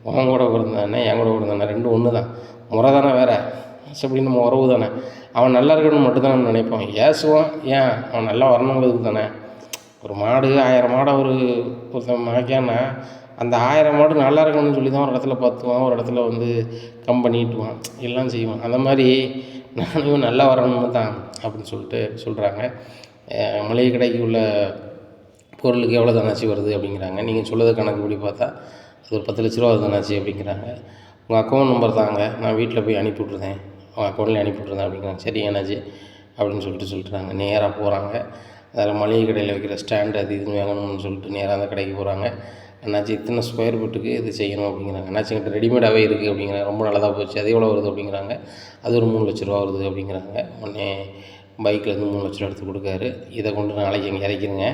உன் கூட பிறந்தானே என் கூட பிறந்தானே ரெண்டும் ஒன்று தான், முறை தானே வேறு, அப்படி நம்ம உறவு தானே, அவன் நல்லா இருக்கணும்னு மட்டும்தான் நம்ம நினைப்போம், ஏசுவான் ஏன் அவன் நல்லா வரணுங்கிறதுக்கு தானே. ஒரு மாடு 1000 மாடை ஒருத்தன் மாய்க்கான்னா அந்த 1000 மாடு நல்லா இருக்கணும்னு சொல்லி தான் ஒரு இடத்துல பார்த்துவான், ஒரு இடத்துல வந்து கம்பெனிட்டுவான், எல்லாம் செய்வான். அந்த மாதிரி நானும் நல்லா வரணும்னு தான் அப்படின்னு சொல்கிறாங்க. மளிகை கடைக்கு உள்ள பொருளுக்கு எவ்வளோ தானாச்சு வருது அப்படிங்கிறாங்க. நீங்கள் சொல்லது கணக்குப்படி பார்த்தா அது ஒரு 10 லட்ச ரூபா தானாச்சு அப்படிங்கிறாங்க. உங்கள் அக்கௌண்ட் நம்பர் தாங்க, நான் வீட்டில் போய் அனுப்பி விட்ருந்தேன், அவன் அக்கௌண்ட்லேயே அனுப்பி விட்ருந்தேன் அப்படிங்கிறாங்க. சரி என்னாச்சு அப்படின்னு சொல்லிட்டுறாங்க. நேராக போகிறாங்க. அதில் மளிகை கடையில் வைக்கிற ஸ்டாண்டு அது இதுன்னு வாங்கணும்னு சொல்லிட்டு நேராக அந்த கடைக்கு போகிறாங்க. அண்ணாச்சி இத்தனை ஸ்கொயர் ஃபீட்டுக்கு இது செய்யணும் அப்படிங்கிறாங்க. அண்ணாச்சிக்கிட்ட ரெடிமேடாகவே இருக்குது அப்படிங்கிறாங்க. ரொம்ப நல்லதாக போச்சு, அது எவ்வளோ வருது அப்படிங்கிறாங்க. அது ஒரு 3 லட்ச ரூபா வருது அப்படிங்கிறாங்க. உடனே பைக்லேருந்து 3 லட்ச ரூபா எடுத்து கொடுக்காரு. இதை கொண்டு நாளைக்கு இங்கே இறக்கிடுங்க,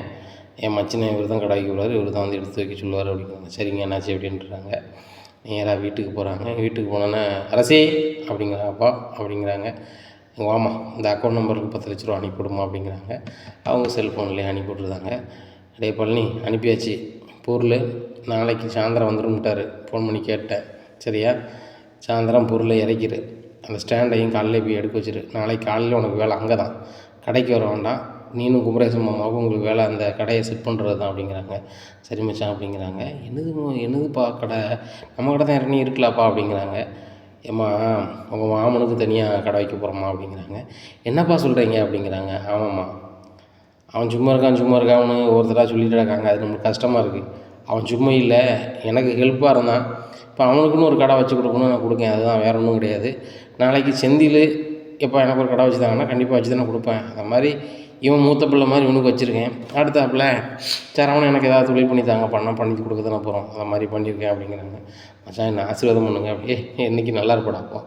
என் மச்சினை இவர் தான் கடை வைக்க விடுவார், இவர் தான் வந்து எடுத்து வைக்க சொல்லுவார் அப்படிங்கிறாங்க. சரிங்க என்னாச்சு அப்படின்றாங்க. நேராக வீட்டுக்கு போகிறாங்க. வீட்டுக்கு போனோன்னே அரசே அப்படிங்கிறாங்க. அப்பா அப்படிங்கிறாங்க. வாமா இந்த அக்கௌண்ட் நம்பருக்கு 10 லட்ச ரூபா அனுப்பிவிடுமா அப்படிங்கிறாங்க. அவங்க செல்ஃபோன்லேயே அனுப்பி விட்ருந்தாங்க. டே பழனி அனுப்பியாச்சு, பொருள் நாளைக்கு சாயந்தரம் வந்துடும்ட்டார், ஃபோன் பண்ணி கேட்டேன், சரியா சாயந்தரம் பொருளை இறக்கிடு அந்த ஸ்டாண்டையும் காலையிலே போய் எடுக்க வச்சிரு. நாளைக்கு காலையில் உனக்கு வேலை அங்கே தான், கடைக்கு வர வேண்டாம். நீனும் குமரேசன் மாமாவுக்கும் உங்களுக்கு வேலை அந்த கடையை செட் பண்ணுறது தான் அப்படிங்கிறாங்க. சரி மச்சான் அப்படிங்கிறாங்க. என்னதுப்பா கடை, நம்ம கடை தான் இறங்கி இருக்கலாப்பா அப்படிங்கிறாங்க. ஏம்மா உங்கள் மாமனுக்கு தனியாக கடை வைக்க போகிறோம்மா அப்படிங்கிறாங்க. என்னப்பா சொல்கிறீங்க அப்படிங்கிறாங்க. ஆமாம்மா, அவன் சும்மா இருக்கான்னு ஒருத்தராக சொல்லிட்டு இருக்காங்க, அது நமக்கு கஷ்டமாக இருக்குது. அவன் சும்மா இல்லை, எனக்கு ஹெல்ப்பாக இருந்தான். இப்போ அவனுக்குன்னு ஒரு கடை வச்சு கொடுக்கணும், நான் கொடுக்கேன். அதுதான், வேறு ஒன்றும் கிடையாது. நாளைக்கு செந்தில் எப்போ எனக்கு ஒரு கடை வச்சு தாங்கன்னா கண்டிப்பாக வச்சு தானே கொடுப்பேன். அந்த மாதிரி இவன் மூத்த பிள்ளை மாதிரி இவனுக்கு வச்சுருக்கேன். அடுத்தாப்புல சரவணன் எனக்கு ஏதாவது தொழில் பண்ணி தாங்க, பண்ணி கொடுக்க தானே போகிறோம், அந்த மாதிரி பண்ணியிருக்கேன் அப்படிங்கிறாங்க. மச்சான் என்ன ஆசீர்வாதம் பண்ணுங்க அப்படி, இன்றைக்கி நல்லா இருப்படாப்போ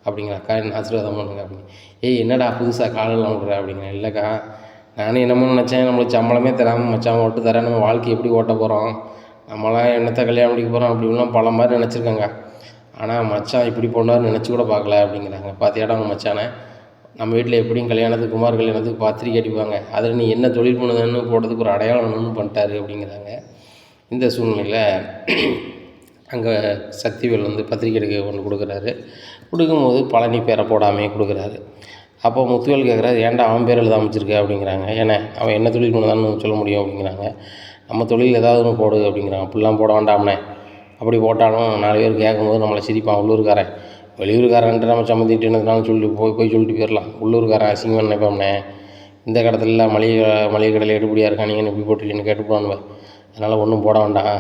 அப்படிங்கிறாக்கா, என்ன ஆசீர்வாதம் பண்ணுங்க அப்படின்னு. என்னடா புதுசாக காலெல்லாம் விட்ற அப்படிங்கிறேன். இல்லைக்கா, நானும் என்னமோ நினச்சேன், நம்மளுக்கு சம்பளமே தராமல் மச்சான் ஓட்டு தரேன், நம்ம வாழ்க்கை எப்படி ஓட்ட போகிறோம், நம்மளாம் என்னத்தை கல்யாணம் பண்ணிக்க போகிறோம் அப்படின்லாம் பல மாதிரி நினச்சிருக்கேங்க. ஆனால் மச்சான் இப்படி போனார்னு நினச்சி கூட பார்க்கல அப்படிங்கிறாங்க. பார்த்தியாடா அவங்க மச்சானை, நம்ம வீட்டில் எப்படியும் கல்யாணத்துக்கு குமார் கல்யாணத்துக்கு பத்திரிக்கை அடிப்பாங்க, அதில் நீ என்ன தொழில் பண்ணுதுன்னு போடுறதுக்கு ஒரு அடையாளம் ஒன்று பண்ணிட்டாரு அப்படிங்கிறாங்க. இந்த சூழ்நிலையில் அங்கே சக்திவேல் வந்து பத்திரிக்கை எடுக்க ஒன்று கொடுக்குறாரு. கொடுக்கும்போது பழனி பேரை போடாமே கொடுக்குறாரு. அப்போ முத்துவேல் கேட்குறாரு, ஏன்டா அவன் பேர் எழுத அமைச்சிருக்க அப்படிங்கிறாங்க. ஏன்னா அவன் என்ன தொழில் பண்ணுதான்னு சொல்ல முடியும் அப்படிங்கிறாங்க. நம்ம தொழில் ஏதாவது ஒன்று போடு அப்படிங்கிறாங்க. அப்படிலாம் போட வேண்டாம்னே, அப்படி போட்டாலும் 4 பேர் கேட்கும்போது நம்மளை சிரிப்பான் உள்ளூர்காரன். வெளியூர்காரன்ட்டு நம்ம சம்மந்திட்டு என்னதுனாலும் போய் சொல்லிட்டு போயிடலாம். உள்ளூர்காரன் அசிங்கமாக நினைப்போம்னே, இந்த கடத்துல மளிகை கடையில் எடுபடியாக இருக்கானீங்கன்னு இப்படி போட்டுருக்கேன்னு கேட்டுப்பானுவேன். அதனால் ஒன்றும் போட வேண்டாம்,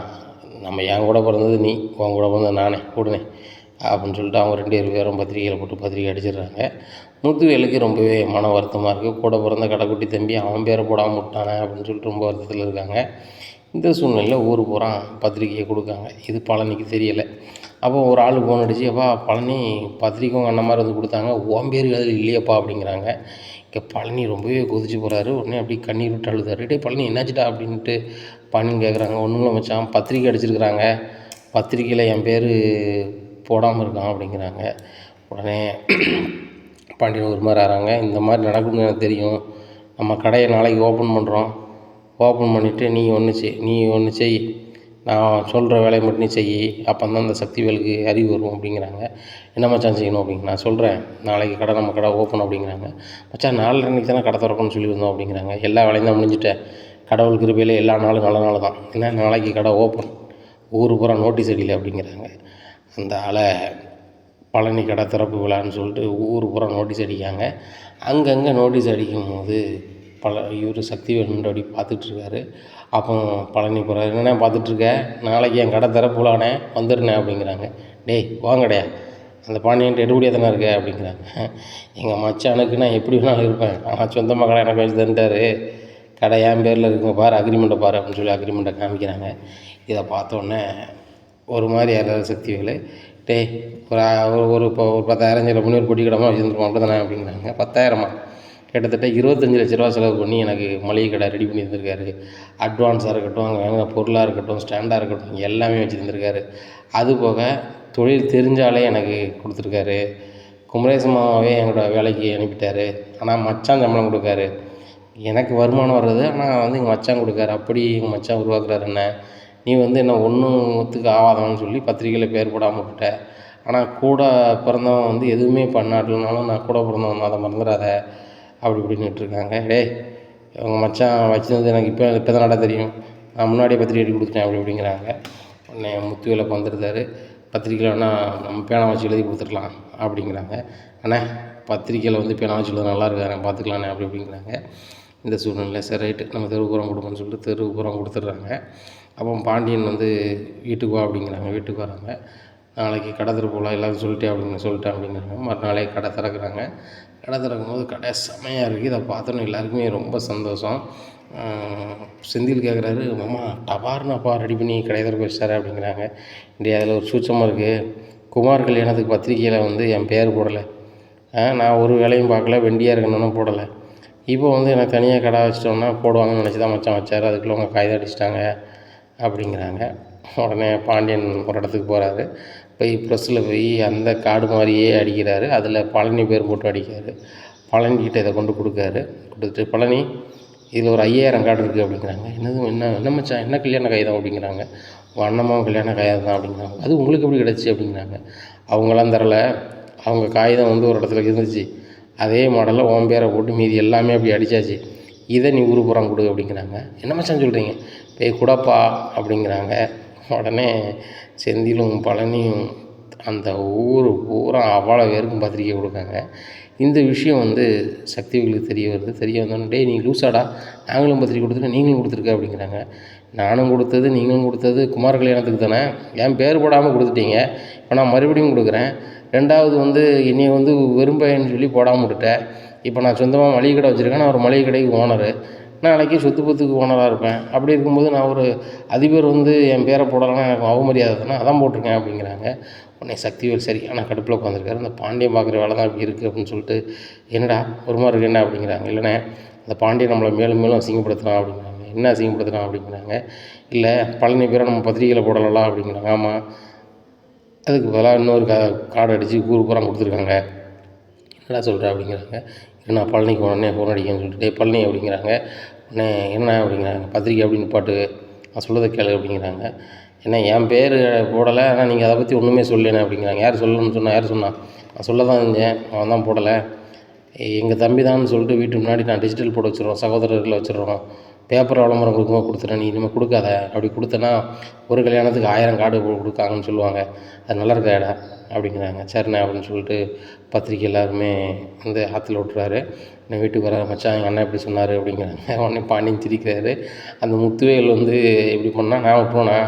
நம்ம என் கூட பிறந்தது நீ, உன் கூட பிறந்தது நானே, கூடுனே அப்படின்னு சொல்லிட்டு அவங்க 2 பேரும் பத்திரிக்கையில் போட்டு பத்திரிக்கை அடிச்சிடுறாங்க. முத்துவேலுக்கு ரொம்பவே மன வருத்தமாக இருக்குது. கூட பிறந்த கடைக்குட்டி தம்பி அவன் பேரை போடாமல் விட்டானே அப்படின்னு சொல்லிட்டு ரொம்ப வருத்தத்தில் இருக்காங்க. இந்த சூழ்நிலையில் ஊர் பூரா பத்திரிக்கையை கொடுக்காங்க. இது பழனிக்கு தெரியலை. அப்போ ஒரு ஆள் ஃபோன் அடிச்சு, அப்பா பழனி பத்திரிக்கை உங்கள் அண்ணன் மாதிரி வந்து கொடுத்தாங்க, உன் பேர் அதில் இல்லையப்பா அப்படிங்கிறாங்க. இங்கே பழனி ரொம்பவே கொதிச்சு போகிறாரு. உடனே அப்படி கண்ணீர் விட்டு அழுதாரு. டே பழனி என்னாச்சுட்டா அப்படின்ட்டு பாண்டியன் கேட்குறாங்க. ஒன்றும் இல்லை மச்சான், பத்திரிக்கை அடிச்சிருக்கிறாங்க, பத்திரிக்கையில் என் பேர் போடாமல் இருக்கான் அப்படிங்கிறாங்க. உடனே பாண்டியன் ஒரு மாதிரி ஆகிறாங்க. இந்த மாதிரி நடக்கும்னு எனக்கு தெரியும், நம்ம கடையை நாளைக்கு ஓப்பன் பண்ணுறோம், ஓப்பன் பண்ணிவிட்டு நீ ஒன்று செய், நான் சொல்கிற வேலையை மட்டும் நீ செய், அப்போ தான் அந்த சக்திவேலுக்கு அறிவு வரும் அப்படிங்கிறாங்க. என்ன மச்சான் செய்யணும் அப்படிங்க. நான் சொல்கிறேன், நாளைக்கு நம்ம கடை ஓப்பன் அப்படிங்கிறாங்க. மச்சான் 4:30 தானே கடை திறக்கணும்னு சொல்லி வந்தோம் அப்படிங்கிறாங்க. எல்லா வேலையும் தான் முடிஞ்சுட்டேன், கடவுள் கிருபையில் எல்லா நாளும் நல்ல நாள் தான், ஏன்னா நாளைக்கு கடை ஓப்பன், ஊர் பூரா நோட்டீஸ் அடிக்கல அப்படிங்கிறாங்க. அந்த ஆளை பழனி கடை திறப்பு விழான்னு சொல்லிட்டு ஊர் பூரா நோட்டீஸ் அடிக்காங்க. அங்கங்கே நோட்டீஸ் அடிக்கும்போது இவர் சக்திவேல் நின்று அப்படி பார்த்துட்ருக்காரு. அப்போ பழனி போகிறாரு. என்னண்ணே பார்த்துட்ருக்க, நாளைக்கு என் கடை திறப்பு விழானே, வந்துடுனே அப்படிங்கிறாங்க. டேய் வாங்கடையா, அந்த பாண்டியன்ட்டு எடுபடியாக தானே இருக்க அப்படிங்கிறாங்க. எங்கள் மச்சானுக்கு நான் எப்படி வேணாலும் இருப்பேன், ஆனால் சொந்தமாக கடை எனக்கு வச்சு தந்துட்டாரு, கடை என் பேரில் இருக்குங்க பாரு, அக்ரிமெண்ட்டை பாரு அப்படின்னு சொல்லி அக்ரிமெண்ட்டை காமிக்கிறாங்க. இதை பார்த்தோன்னே ஒரு மாதிரி யாராவது சக்திவேல், டே ஒரு 10,000 செலவு பண்ணி ஒரு பொட்டி கடமாக வச்சுருந்துருவோம் அப்படி தானே அப்படிங்கிறாங்க. 10,000மா, கிட்டத்தட்ட 25 லட்ச ரூபா செலவு பண்ணி எனக்கு மளிகை கடை ரெடி பண்ணி தந்திருக்காரு. அட்வான்ஸாக இருக்கட்டும், அங்கே வாங்கின பொருளாக இருக்கட்டும், ஸ்டாண்டாக இருக்கட்டும், எல்லாமே வச்சு தந்திருக்காரு. அதுபோக தொழில் தெரிஞ்சாலே எனக்கு கொடுத்துருக்காரு. குமரேசன் மாமாவே என்னோட வேலைக்கு அனுப்பிட்டார். ஆனால் மச்சான் சம்பளம் கொடுக்காரு, எனக்கு வருமானம் வர்றது, ஆனால் வந்து எங்கள் மச்சான் கொடுக்காரு. அப்படி எங்கள் மச்சான் உருவாக்குறாரு. என்ன நீ வந்து என்ன ஒன்றுத்துக்கு ஆகாதவன்னு சொல்லி பத்திரிக்கையில் பேர் போடாமல் விட்டுட்ட, ஆனால் கூட பிறந்தவன் வந்து எதுவுமே பண்ணாட்டலனாலும் நான் கூட பிறந்தவன், அதை மறந்துடாத அப்படி இப்படின்னுட்டு இருக்காங்க. டேய் உங்கள் மச்சான் வச்சுருந்தது எனக்கு இப்போ தான் நட தெரியும், நான் முன்னாடியே பத்திரிக்கை எழுதி கொடுத்துட்டேன் அப்படி அப்படிங்கிறாங்க. உடனே முத்துவேலுக்கு வந்துருந்தார். பத்திரிக்கையில் வேணால் நம்ம பேனா வச்சு எழுதி கொடுத்துருக்கலாம் அப்படிங்கிறாங்க. ஆனால் பத்திரிக்கையில் வந்து பேனா வச்சு எழுத நல்லா இருக்காரு, பார்த்துக்கலானே அப்படி அப்படிங்கிறாங்க. இந்த சூழ்நிலை சரி ரைட்டு, நம்ம தெருவுப்புறம் கொடுப்போம்னு சொல்லிட்டு தெருவுப்புறம் கொடுத்துட்றாங்க. அப்போ பாண்டியன் வந்து வீட்டுக்கு வா அப்படிங்கிறாங்க. வீட்டுக்கு வராங்க. நாளைக்கு கடை திறப்புலாம் எல்லாரும் சொல்லிட்டேன் அப்படிங்கிறாங்க. மறுநாளே கடை திறக்கிறாங்க. கடை திறக்கும்போது கடை செமையாக இருக்குது. இதை பார்த்தோன்னே எல்லாருக்குமே ரொம்ப சந்தோஷம். செந்தில் கேட்குறாரு, மாமா டபார்னு அப்பா ரெடி பண்ணி கடை திறக்க வச்சிட்டாரு அப்படிங்கிறாங்க. இன்றைய அதில் ஒரு சூட்சமாக இருக்குது, குமார் கல்யாணத்துக்கு பத்திரிக்கையில் வந்து என் பேர் போடலை, நான் ஒரு வேலையும் பார்க்கல, வெண்டியாக இருக்கணும்னு போடலை, இப்போ வந்து எனக்கு தனியாக கடை வச்சிட்டோன்னா போடுவாங்கன்னு நினச்சி தான் மச்சான் வச்சார், அதுக்குள்ளே அவங்க காகிதம் அடிச்சிட்டாங்க அப்படிங்கிறாங்க. உடனே பாண்டியன் ஒரு இடத்துக்கு போகிறாரு. போய் ப்ரெஸ்ஸில் போய் அந்த கார்டு மாதிரியே அடிக்கிறாரு. அதில் பழனி பேர் போட்டு அடிக்கிறாரு. பழனிக்கிட்ட இதை கொண்டு கொடுத்துட்டு, பழனி இதில் ஒரு 5,000 கார்டு இருக்குது அப்படிங்கிறாங்க. என்ன மச்சான், என்ன கல்யாண காகிதம் அப்படிங்கிறாங்க. உங்கள் அண்ணம்மாவும் கல்யாண காகிதம் தான் அப்படிங்கிறாங்க. அது உங்களுக்கு எப்படி கிடச்சி அப்படிங்கிறாங்க. அவங்களாம் தரல, அவங்க காகிதம் வந்து ஒரு இடத்துல இருந்துச்சு, அதே மாடலில் உன் பேரை போட்டு மீதி எல்லாமே அப்படி அடித்தாச்சு, இதை நீ ஊர் பூரா கொடு அப்படிங்கிறாங்க. என்ன மச்சான் சொல்கிறீங்க, போய் குடப்பா அப்படிங்கிறாங்க. உடனே செந்திலும் பழனியும் அந்த ஊர் பூரா அவ்வளோ பேருக்கும் பத்திரிக்கை கொடுக்காங்க. இந்த விஷயம் வந்து சக்திவேலுக்கு தெரிய வருது. தெரிய வந்தோடனே, டேய் நீ லூசாடா, நாங்களும் பத்திரிக்கை கொடுத்துருக்கேன் நீங்களும் கொடுத்துருக்க அப்படிங்கிறாங்க. நானும் கொடுத்தது நீங்களும் கொடுத்தது குமார் கல்யாணத்துக்கு தானே, என் பேர் போடாமல் கொடுத்துட்டீங்க, இப்போ நான் மறுபடியும் கொடுக்குறேன். ரெண்டாவது வந்து என்னை வந்து வெறும்பையன்னு சொல்லி போடாமல் விட்டுட்டேன். இப்போ நான் சொந்தமாக மளிகை கடை வச்சுருக்கேன், நான் ஒரு மளிகை கடைக்கு ஓனரு, நாளைக்கு சொத்து பத்துக்கு ஓனராக இருப்பேன். அப்படி இருக்கும்போது நான் ஒரு அதிபர் வந்து என் பேரை போடலைன்னா எனக்கு அவமரியாதை தானே, அதான் போட்டிருக்கேன் அப்படிங்கிறாங்க. உடனே சக்திவேல் சரி ஆனால் கடுப்பில் உட்காந்துருக்காரு. அந்த பாண்டியன் பார்க்குற வேலை தான் இப்படி இருக்குது அப்படின்னு சொல்லிட்டு, என்னடா ஒரு மாதிரி இருக்கு என்ன அப்படிங்கிறாங்க. இல்லைண்ணே அந்த பாண்டியன் நம்மளை மேலும் மேலும் அசிங்கப்படுத்துகிறான் அப்படிங்கிறாங்க. என்ன அசிங்கப்படுத்துகிறான் அப்படிங்கிறாங்க. இல்லை பழனி பேரை நம்ம பத்திரிக்கையில் போடலாம் அப்படிங்கிறாங்க. ஆமாம், அதுக்கு பதிலாக இன்னொரு கார்டு அடித்து ஊர் பூரா கொடுத்துருக்காங்க. என்னடா சொல்கிற அப்படிங்கிறாங்க. என்ன பழனிக்கு உடனே ஃபோன் அடிக்கன்னு சொல்லிட்டு, டே பழனி அப்படிங்கிறாங்க. உடனே என்ன அப்படிங்கிறாங்க, பத்திரிக்கை அப்படின்னு பாட்டு நான் சொல்கிறத கேளு அப்படிங்கிறாங்க. ஏன்னா என் பேர் போடலை, ஆனால் நீங்கள் அதை பற்றி ஒன்றுமே சொல்லலைண்ணே அப்படிங்கிறாங்க. யார் சொல்லணும்னு சொன்னால், யார் சொன்னால், நான் சொல்ல தான் செஞ்சேன், அவன் தான் போடலை. எங்கள் தம்பி தான் சொல்லிட்டு வீட்டு முன்னாடி நான் டிஜிட்டல் போட்டு வச்சுருவோம், சகோதரர்களை வச்சுருவோம், பேப்பர் விளம்பரம் கொடுக்கும்போது கொடுத்துட்டேன், நீ இனிமேல் கொடுக்காத, அப்படி கொடுத்தனா ஒரு கல்யாணத்துக்கு 1000 கார்டு கொடுக்காங்கன்னு சொல்லுவாங்க, அது நல்லா இருக்காடா அப்படிங்கிறாங்க. சரிண்ணே அப்படின்னு சொல்லிட்டு பத்திரிக்கை எல்லாருமே வந்து ஆற்றுல விட்டுறாரு. என் வீட்டுக்கு வர மச்சான் எங்கள் அண்ணன் எப்படி சொன்னார் அப்படிங்கிறாங்க. உடனே பாண்டியன் சிரிக்கிறாரு. அந்த முத்துவேல் வந்து எப்படி பண்ணால், நான் விட்டுருவேண்ணா,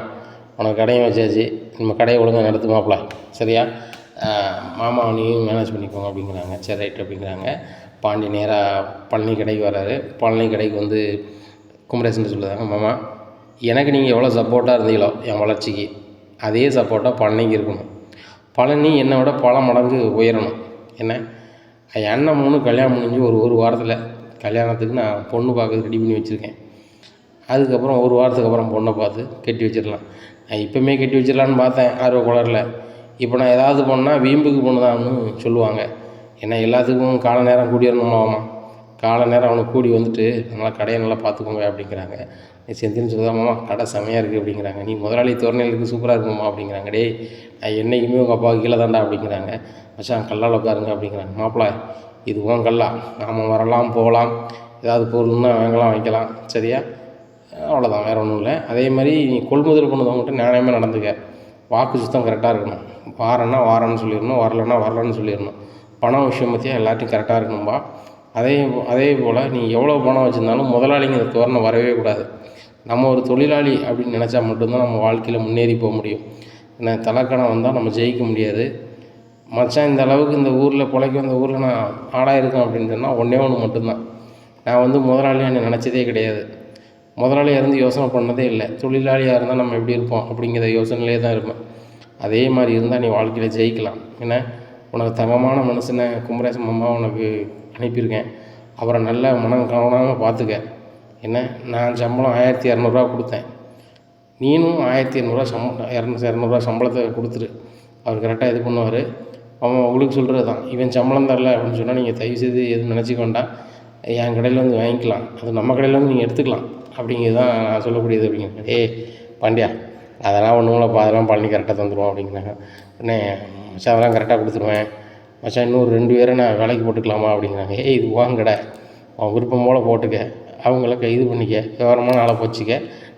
உனக்கு கடையும் வச்சாச்சு, நம்ம கடையை ஒழுங்காக நடத்துமாப்ல சரியா, மாமா நீயும் மேனேஜ் பண்ணிக்கோங்க அப்படிங்கிறாங்க. சரி ரைட் அப்படிங்கிறாங்க. பாண்டி நேராக பழனி கடைக்கு வர்றாரு. பழனி கடைக்கு வந்து குமரேசன் சொல்லுறாங்க, மாமா எனக்கு நீங்கள் எவ்வளோ சப்போர்ட்டாக இருந்தீங்களோ என் வளர்ச்சிக்கு, அதே சப்போர்ட்டாக பழனிக்கு இருக்கணும். பழனி என்னை விட பல மடங்கு உயரணும். என்ன என் அண்ணன் 3 கல்யாணம் முடிஞ்சு ஒரு வாரத்தில் கல்யாணத்துக்கு நான் பொண்ணு பார்க்க ரெடி பண்ணி வச்சுருக்கேன். அதுக்கப்புறம் ஒரு வாரத்துக்கு அப்புறம் பொண்ணை பார்த்து கட்டி வச்சிடலாம். நான் இப்போமே கட்டி வச்சிடலான்னு பார்த்தேன் ஆர்வ கோளாறில். இப்போ நான் ஏதாவது பண்ணால் வீம்புக்கு பொண்ணு தான்னு சொல்லுவாங்க. ஏன்னா எல்லாத்துக்கும் கால நேரம் கூடிடணுமாமா, கால நேரம் அவனுக்கு கூடி வந்துட்டு அதனால் கடையை நல்லா பார்த்துக்கோங்க அப்படிங்கிறாங்க. நீ செந்தில்னு சொல்லுதாம்மா கடை செமையாக இருக்குது அப்படிங்கிறாங்க. நீ முதலாளி தோரணைகளுக்கு சூப்பராக இருக்குமா அப்படிங்கிறாங்க. டேய் நான் என்றைக்குமே உங்கள் அப்பாவுக்கு கீழே தாண்டா அப்படிங்கிறாங்க. மச்சான் கல்லால் உட்காருங்க அப்படிங்கிறாங்க. மாப்பிள்ள இது உன் கல்லா, நாம் வரலாம் போகலாம், ஏதாவது பொருள்னா வாங்கலாம் வைக்கலாம் சரியா, அவ்வளோதான் வேறு ஒன்றும் இல்லை. அதே மாதிரி நீ கொள்முதல் பண்ணதவங்ககிட்ட நியாயமாக நடந்துக்க, வாக்கு சுத்தம் கரெக்டாக இருக்கணும், வாரன்னா வாரன்னு சொல்லிடணும், வரலன்னா வரலன்னு சொல்லிடணும், பணம் விஷயம் பற்றியா எல்லாத்தையும் கரெக்டாக இருக்கணும்பா. அதே போல் நீ எவ்வளோ பணம் வச்சுருந்தாலும் முதலாளிங்க இந்த தோரணை வரவே கூடாது. நம்ம ஒரு தொழிலாளி அப்படின்னு நினச்சா மட்டும்தான் நம்ம வாழ்க்கையில் முன்னேறி போக முடியும். ஏன்னா தலக்கணம் வந்தால் நம்ம ஜெயிக்க முடியாது. மச்சான் இந்த அளவுக்கு இந்த ஊரில் பிழைக்கும், இந்த ஊரில் நான் ஆளாக இருக்கேன் அப்படின்னு சொன்னால் ஒன்று மட்டும்தான், நான் வந்து முதலாளியாக என்ன நினச்சதே கிடையாது, முதலாளியாக இருந்து யோசனை பண்ணதே இல்லை. தொழிலாளியாக இருந்தால் நம்ம எப்படி இருப்போம் அப்படிங்கிற யோசனையிலே தான் இருப்பேன். அதே மாதிரி இருந்தால் நீ வாழ்க்கையில் ஜெயிக்கலாம். ஏன்னா உனக்கு தங்கமான மனுஷனை குமரேசன் மாமா உனக்கு அனுப்பியிருக்கேன், அவரை நல்ல மனம் கவனமாக பார்த்துக்க. என்ன நான் சம்பளம் 1200 கொடுத்தேன், நீனும் 1500 200 சம்பளத்தை கொடுத்துரு, அவர் கரெக்டாக இது பண்ணுவார். அவன் உங்களுக்கு சொல்கிறது தான், இவன் சம்பளம் தரல அப்படின்னு சொன்னால் நீங்கள் தயவுசெய்து எதுவும் நினச்சிக்க வேண்டாம், என் கடையில் வந்து வாங்கிக்கலாம், அது நம்ம கடையில் வந்து நீங்கள் எடுத்துக்கலாம் அப்படிங்கிறது தான் நான் சொல்லக்கூடியது அப்படிங்கிறேன். பாண்டியா அதெல்லாம் ஒன்றும் இல்லைப்பா, அதெல்லாம் பழனி கரெக்டாக தந்துடுவோம் அப்படிங்கிறாங்க. உடனே மச்சான் அதெல்லாம் கரெக்டாக கொடுத்துருவேன் மச்சான், இன்னொரு 2 பேரை நான் வேலைக்கு போட்டுக்கலாமா அப்படிங்கிறாங்க. இது வாங்கடை, அவன் விருப்பம் போல் போட்டுக்க, அவங்கள இது பண்ணிக்க, விவரமான ஆளை போச்சுக்க,